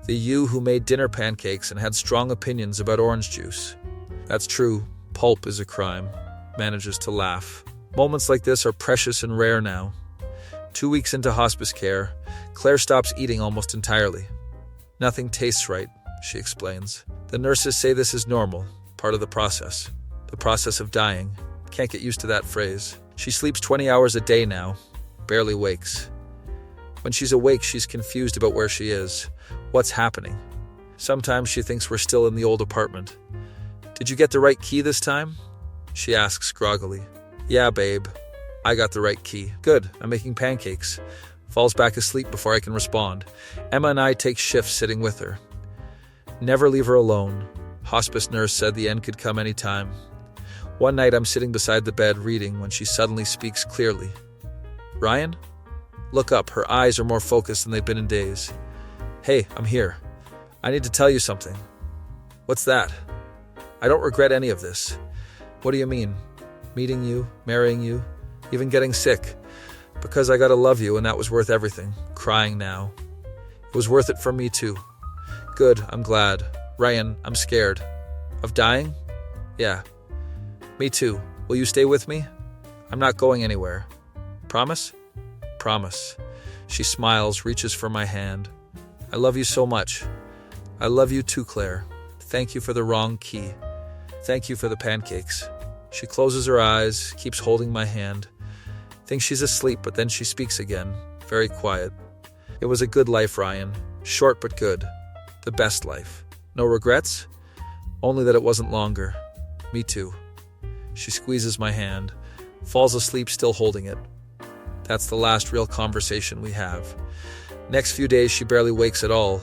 The you who made dinner pancakes and had strong opinions about orange juice. That's true. Pulp is a crime. Manages to laugh. Moments like this are precious and rare now. 2 weeks into hospice care, Claire stops eating almost entirely. Nothing tastes right, she explains. The nurses say this is normal, part of the process. The process of dying. Can't get used to that phrase. She sleeps 20 hours a day now. Barely wakes. When she's awake, she's confused about where she is. What's happening? Sometimes she thinks we're still in the old apartment. Did you get the right key this time? She asks groggily. Yeah, babe. I got the right key. Good, I'm making pancakes. Falls back asleep before I can respond. Emma and I take shifts sitting with her. Never leave her alone. Hospice nurse said the end could come any time. One night I'm sitting beside the bed reading when she suddenly speaks clearly. Ryan? Look up, her eyes are more focused than they've been in days. Hey, I'm here. I need to tell you something. What's that? I don't regret any of this. What do you mean? Meeting you, marrying you, even getting sick. Because I gotta love you and that was worth everything. Crying now. It was worth it for me too. Good, I'm glad. Ryan, I'm scared. Of dying? Yeah. Me too. Will you stay with me? I'm not going anywhere. Promise? Promise. She smiles, reaches for my hand. I love you so much. I love you too, Claire. Thank you for the wrong key. Thank you for the pancakes. She closes her eyes, keeps holding my hand. Thinks she's asleep, but then she speaks again, very quiet. It was a good life, Ryan. Short but good. The best life. No regrets? Only that it wasn't longer. Me too. She squeezes my hand, falls asleep still holding it. That's the last real conversation we have. Next few days she barely wakes at all.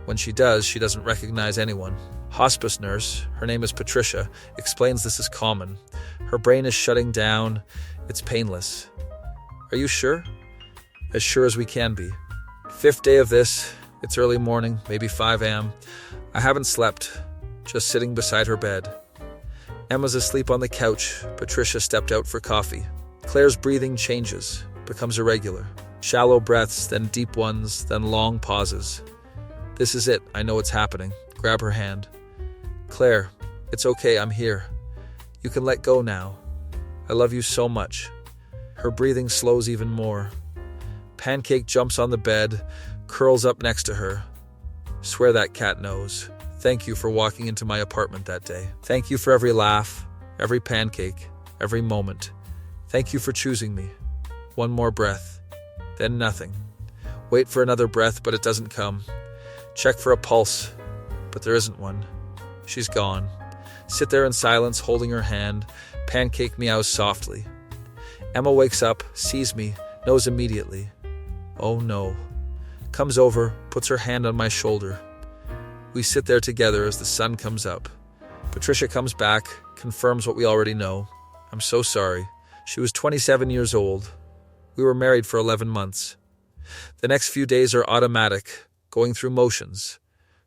When she does, she doesn't recognize anyone. Hospice nurse, her name is Patricia, explains this is common. Her brain is shutting down. It's painless. Are you sure? As sure as we can be. 5th day of this. It's early morning, maybe 5 a.m. I haven't slept, just sitting beside her bed. Emma's asleep on the couch. Patricia stepped out for coffee. Claire's breathing changes, becomes irregular. Shallow breaths, then deep ones, then long pauses. This is it. I know it's happening. Grab her hand. Claire, it's okay. I'm here. You can let go now. I love you so much. Her breathing slows even more. Pancake jumps on the bed, curls up next to her. Swear that cat knows. Thank you for walking into my apartment that day. Thank you for every laugh, every pancake, every moment. Thank you for choosing me. One more breath. Then nothing. Wait for another breath, but it doesn't come. Check for a pulse, but there isn't one. She's gone. Sit there in silence, holding her hand. Pancake meows softly. Emma wakes up, sees me, knows immediately. Oh no. Comes over, puts her hand on my shoulder. We sit there together as the sun comes up. Patricia comes back, confirms what we already know. I'm so sorry. She was 27 years old. We were married for 11 months. The next few days are automatic, going through motions.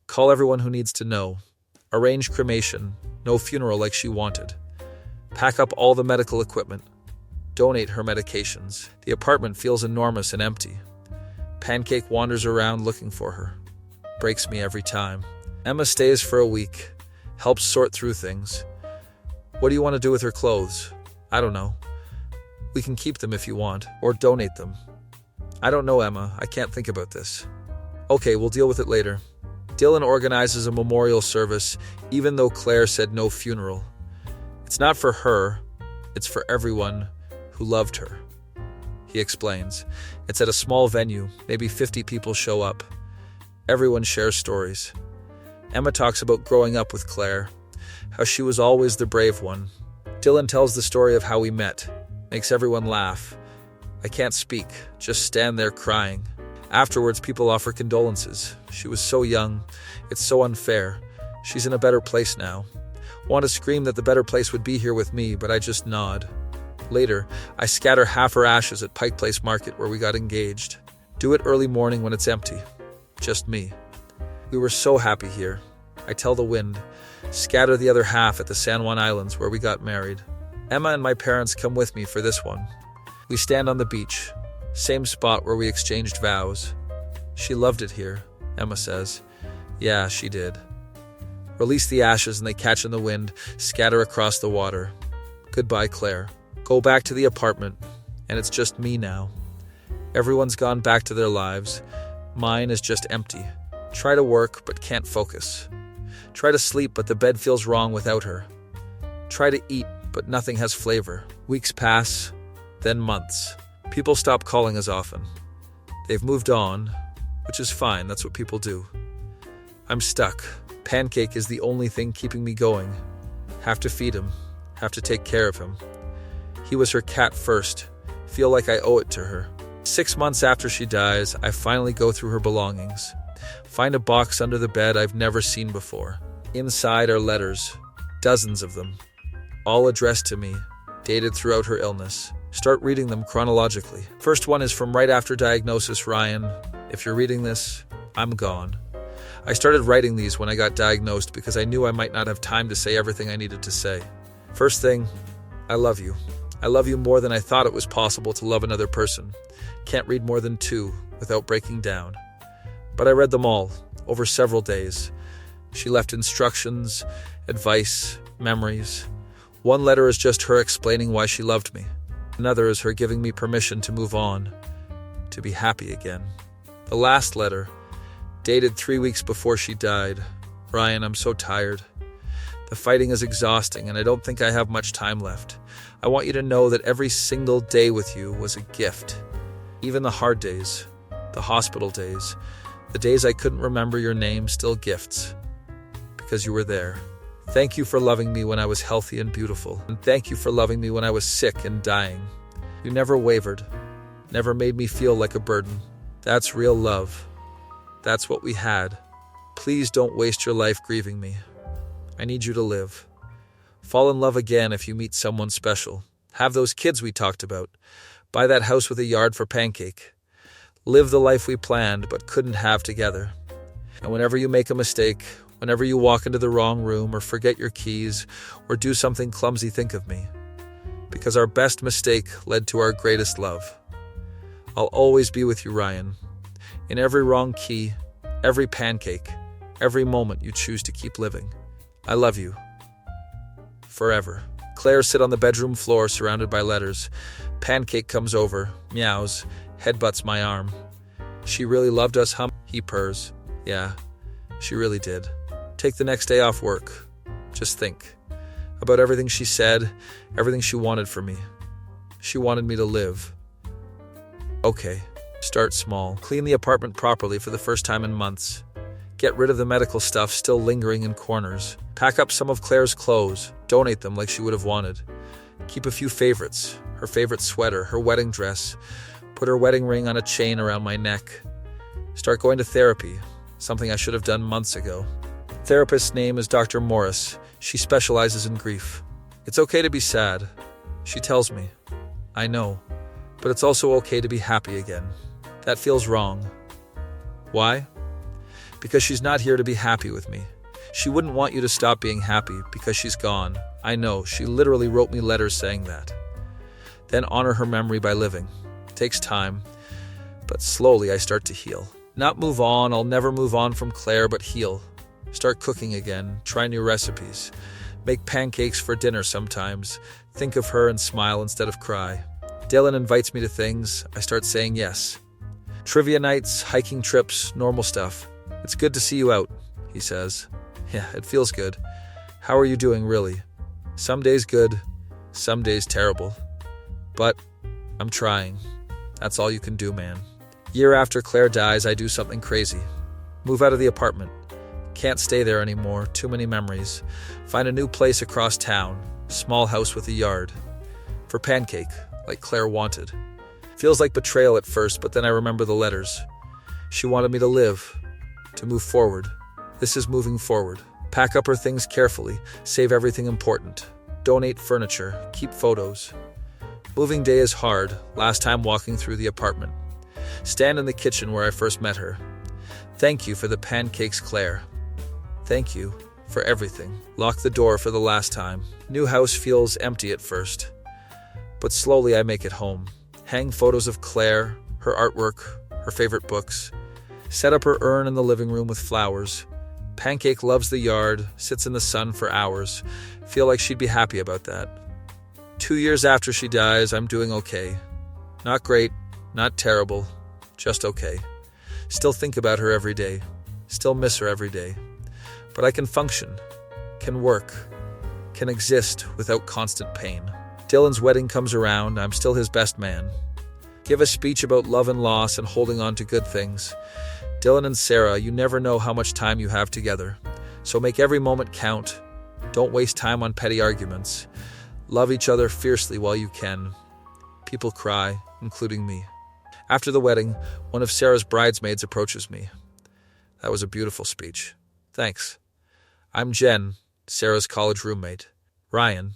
Call everyone who needs to know. Arrange cremation, no funeral like she wanted. Pack up all the medical equipment. Donate her medications. The apartment feels enormous and empty. Pancake wanders around looking for her. Breaks me every time. Emma stays for a week, helps sort through things. What do you want to do with her clothes? I don't know. We can keep them if you want, or donate them. I don't know, Emma. I can't think about this. Okay, we'll deal with it later. Dylan organizes a memorial service, even though Claire said no funeral. It's not for her, it's for everyone who loved her. He explains. It's at a small venue, maybe 50 people show up. Everyone shares stories. Emma talks about growing up with Claire, how she was always the brave one. Dylan tells the story of how we met, makes everyone laugh. I can't speak, just stand there crying. Afterwards, people offer condolences. She was so young. It's so unfair. She's in a better place now. Want to scream that the better place would be here with me, but I just nod. Later, I scatter half her ashes at Pike Place Market where we got engaged. Do it early morning when it's empty. Just me. We were so happy here. I tell the wind. Scatter the other half at the San Juan Islands where we got married. Emma and my parents come with me for this one. We stand on the beach. Same spot where we exchanged vows. She loved it here, Emma says. Yeah, she did. Release the ashes and they catch in the wind, scatter across the water. Goodbye, Claire. Go back to the apartment, and it's just me now. Everyone's gone back to their lives. Mine is just empty. Try to work, but can't focus. Try to sleep, but the bed feels wrong without her. Try to eat, but nothing has flavor. Weeks pass, then months. People stop calling as often. They've moved on, which is fine, that's what people do. I'm stuck. Pancake is the only thing keeping me going. Have to feed him, have to take care of him. He was her cat first. Feel like I owe it to her. 6 months after she dies, I finally go through her belongings. Find a box under the bed I've never seen before. Inside are letters, dozens of them, all addressed to me, dated throughout her illness. Start reading them chronologically. First one is from right after diagnosis, Ryan. If you're reading this, I'm gone. I started writing these when I got diagnosed because I knew I might not have time to say everything I needed to say. First thing, I love you. I love you more than I thought it was possible to love another person. Can't read more than 2 without breaking down. But I read them all, over several days. She left instructions, advice, memories. One letter is just her explaining why she loved me. Another is her giving me permission to move on, to be happy again. The last letter, dated 3 weeks before she died. Ryan, I'm so tired. The fighting is exhausting, and I don't think I have much time left. I want you to know that every single day with you was a gift. Even the hard days, the hospital days, the days I couldn't remember your name, still gifts. Because you were there. Thank you for loving me when I was healthy and beautiful. And thank you for loving me when I was sick and dying. You never wavered, never made me feel like a burden. That's real love. That's what we had. Please don't waste your life grieving me. I need you to live. Fall in love again if you meet someone special. Have those kids we talked about. Buy that house with a yard for Pancake. Live the life we planned but couldn't have together. And whenever you make a mistake, whenever you walk into the wrong room or forget your keys or do something clumsy, think of me. Because our best mistake led to our greatest love. I'll always be with you, Ryan. In every wrong key, every pancake, every moment you choose to keep living. I love you. Forever. Claire sits on the bedroom floor surrounded by letters. Pancake comes over, meows, headbutts my arm. She really loved us, hum. He purrs. Yeah, she really did. Take the next day off work. Just think about everything she said, everything she wanted for me. She wanted me to live. Okay, start small. Clean the apartment properly for the first time in months. Get rid of the medical stuff still lingering in corners. Pack up some of Claire's clothes. Donate them like she would have wanted. Keep a few favorites. Her favorite sweater, her wedding dress. Put her wedding ring on a chain around my neck. Start going to therapy, something I should have done months ago. Therapist's name is Dr. Morris. She specializes in grief. It's okay to be sad, she tells me. I know, but it's also okay to be happy again. That feels wrong. Why? Because she's not here to be happy with me. She wouldn't want you to stop being happy because she's gone. I know, she literally wrote me letters saying that. Then honor her memory by living. It takes time, but slowly I start to heal. Not move on, I'll never move on from Claire, but heal. Start cooking again, try new recipes. Make pancakes for dinner sometimes. Think of her and smile instead of cry. Dylan invites me to things, I start saying yes. Trivia nights, hiking trips, normal stuff. It's good to see you out, he says. Yeah, it feels good. How are you doing, really? Some days good, some days terrible. But I'm trying. That's all you can do, man. Year after Claire dies, I do something crazy. Move out of the apartment. Can't stay there anymore, too many memories. Find a new place across town, small house with a yard. For Pancake, like Claire wanted. Feels like betrayal at first, but then I remember the letters. She wanted me to live, to move forward. This is moving forward. Pack up her things carefully, save everything important. Donate furniture, keep photos. Moving day is hard, last time walking through the apartment. Stand in the kitchen where I first met her. Thank you for the pancakes, Claire. Thank you for everything. Lock the door for the last time. New house feels empty at first, but slowly I make it home. Hang photos of Claire, her artwork, her favorite books. Set up her urn in the living room with flowers. Pancake loves the yard, sits in the sun for hours. Feel like she'd be happy about that. 2 years after she dies, I'm doing okay. Not great, not terrible, just okay. Still think about her every day. Still miss her every day. But I can function, can work, can exist without constant pain. Dylan's wedding comes around, I'm still his best man. Give a speech about love and loss and holding on to good things. Dylan and Sarah, you never know how much time you have together. So make every moment count. Don't waste time on petty arguments. Love each other fiercely while you can. People cry, including me. After the wedding, one of Sarah's bridesmaids approaches me. That was a beautiful speech. Thanks. I'm Jen, Sarah's college roommate. Ryan,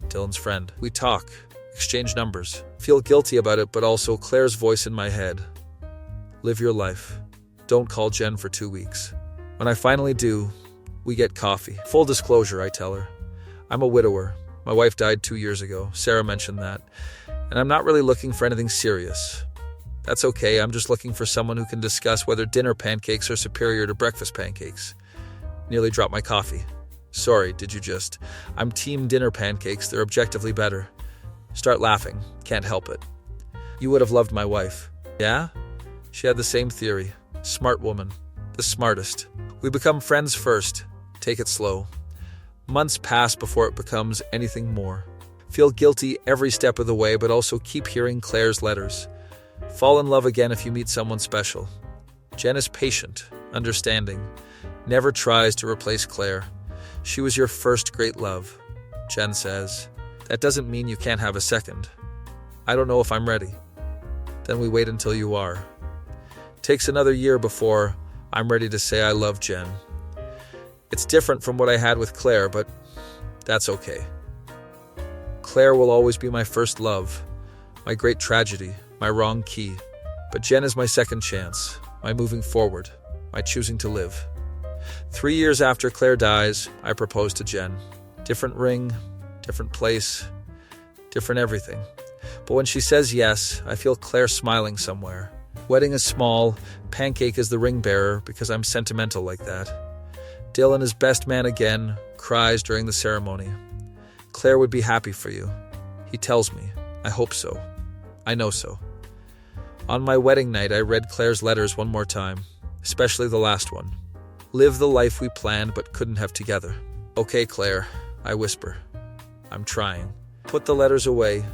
Dylan's friend. We talk, exchange numbers, feel guilty about it, but also Claire's voice in my head. Live your life. Don't call Jen for 2 weeks. When I finally do, we get coffee. Full disclosure, I tell her. I'm a widower. My wife died 2 years ago. Sarah mentioned that. And I'm not really looking for anything serious. That's okay, I'm just looking for someone who can discuss whether dinner pancakes are superior to breakfast pancakes. Nearly dropped my coffee. Sorry, did you just? I'm team dinner pancakes, they're objectively better. Start laughing, can't help it. You would have loved my wife. Yeah? She had the same theory. Smart woman. The smartest. We become friends first. Take it slow. Months pass before it becomes anything more. Feel guilty every step of the way, but also keep hearing Claire's letters. Fall in love again if you meet someone special. Jen is patient, understanding, never tries to replace Claire. She was your first great love, Jen says. That doesn't mean you can't have a second. I don't know if I'm ready. Then we wait until you are. Takes another year before I'm ready to say I love Jen. It's different from what I had with Claire, but that's okay. Claire will always be my first love, my great tragedy, my wrong key. But Jen is my second chance, my moving forward, my choosing to live. 3 years after Claire dies, I propose to Jen. Different ring, different place, different everything. But when she says yes, I feel Claire smiling somewhere. Wedding is small, pancake is the ring bearer because I'm sentimental like that. Dylan is best man again, cries during the ceremony. Claire would be happy for you. He tells me. I hope so. I know so. On my wedding night, I read Claire's letters one more time, especially the last one. Live the life we planned but couldn't have together. Okay, Claire, I whisper. I'm trying. Put the letters away.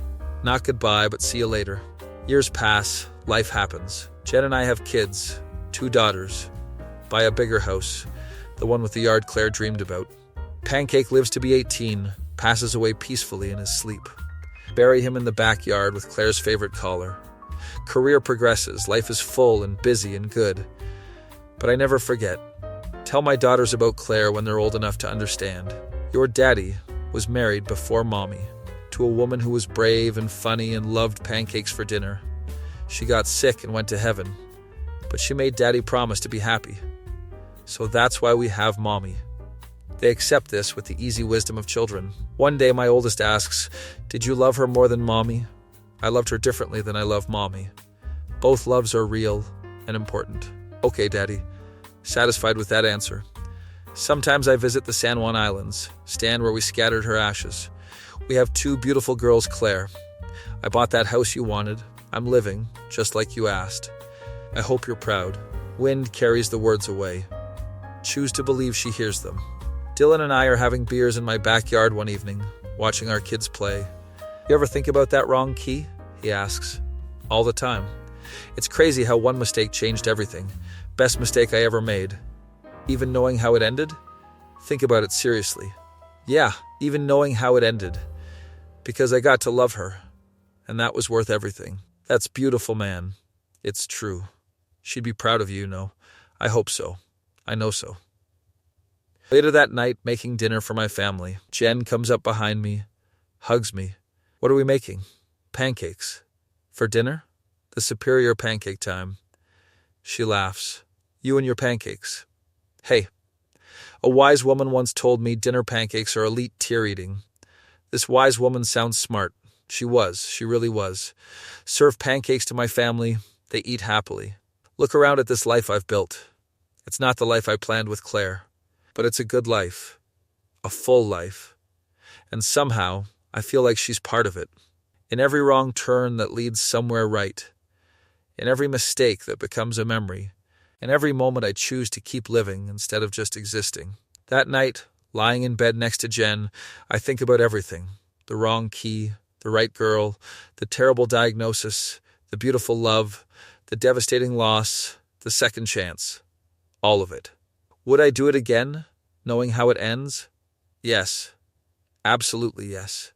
Not goodbye, but see you later. Years pass, life happens. Jen and I have kids, 2 daughters. Buy a bigger house, the one with the yard Claire dreamed about. Pancake lives to be 18, passes away peacefully in his sleep. Bury him in the backyard with Claire's favorite collar. Career progresses, life is full and busy and good. But I never forget. Tell my daughters about Claire when they're old enough to understand. Your daddy was married before mommy to a woman who was brave and funny and loved pancakes for dinner. She got sick and went to heaven, but she made daddy promise to be happy. So that's why we have mommy. They accept this with the easy wisdom of children. One day my oldest asks, "Did you love her more than mommy?" I loved her differently than I love mommy. Both loves are real and important. Okay, daddy. Satisfied with that answer. Sometimes I visit the San Juan Islands, stand where we scattered her ashes. We have 2 beautiful girls, Claire. I bought that house you wanted. I'm living, just like you asked. I hope you're proud. Wind carries the words away. Choose to believe she hears them. Dylan and I are having beers in my backyard one evening, watching our kids play. You ever think about that wrong key? He asks. All the time. It's crazy how one mistake changed everything. Best mistake I ever made. Even knowing how it ended? Think about it seriously. Yeah, even knowing how it ended. Because I got to love her. And that was worth everything. That's beautiful, man. It's true. She'd be proud of you, you know. I hope so. I know so. Later that night, making dinner for my family, Jen comes up behind me, hugs me. What are we making? Pancakes. For dinner? The superior pancake time. She laughs. You and your pancakes. Hey, a wise woman once told me dinner pancakes are elite tear eating. This wise woman sounds smart. She really was. Serve pancakes to my family, they eat happily. Look around at this life I've built. It's not the life I planned with Claire, but it's a good life. A full life. And somehow, I feel like she's part of it. In every wrong turn that leads somewhere right. In every mistake that becomes a memory. In every moment I choose to keep living instead of just existing. That night, lying in bed next to Jen, I think about everything. The wrong key, the right girl, the terrible diagnosis, the beautiful love, the devastating loss, the second chance. All of it. Would I do it again, knowing how it ends? Yes. Absolutely yes.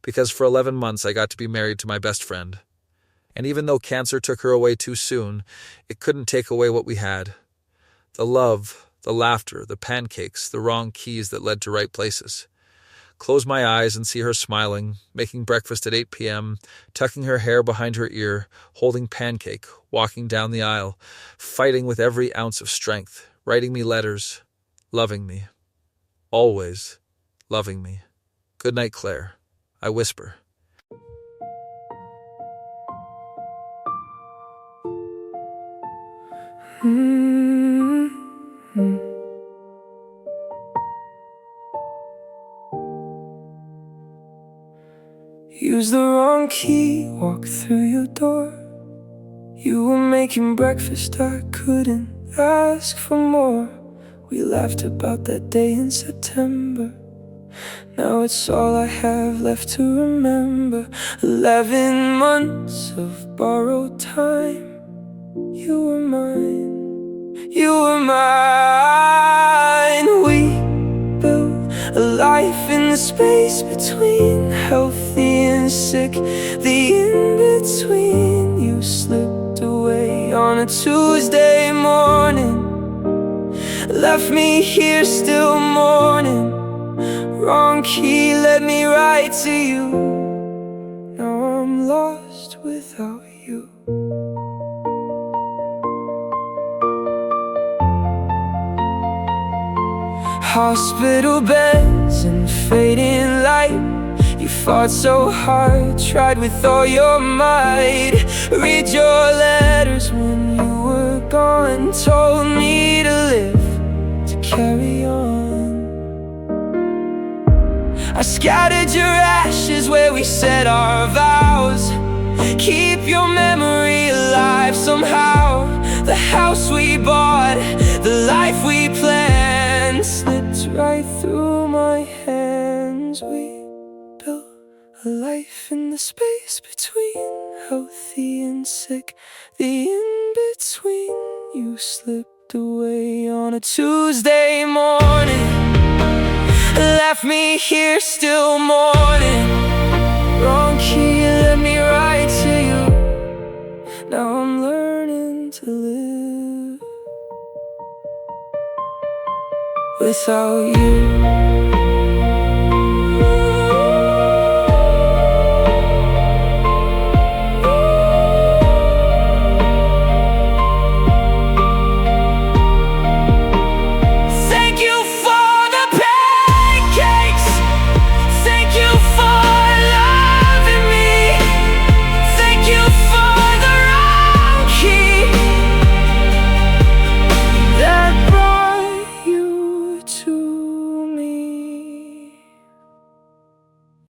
Because for 11 months I got to be married to my best friend. And even though cancer took her away too soon, it couldn't take away what we had. The love, The laughter, the pancakes, the wrong keys that led to right places. Close my eyes and see her smiling, making breakfast at 8 p.m., tucking her hair behind her ear, holding pancake, walking down the aisle, fighting with every ounce of strength, writing me letters, loving me. Always loving me. Good night, Claire, I whisper. Use the wrong key, walk through your door. You were making breakfast, I couldn't ask for more. We laughed about that day in September. Now it's all I have left to remember. 11 months of borrowed time. You were mine, you were mine. We built a life in the space between healthy and sick. The in-between. You slipped away on a Tuesday morning, left me here still mourning. Wrong key led me right to you. Now I'm lost without you. Hospital beds and fading light. You fought so hard, tried with all your might. Read your letters when you were gone. Told me to live, to carry on. I scattered your ashes where we said our vows. Keep your memory alive somehow. The house we bought, the life we planned, slipped right through my hands. We built a life in the space between healthy and sick. The in-between. You slipped away on a Tuesday morning, left me here still mourning. Wrong key led me right to you. Now I'm learning to live without you.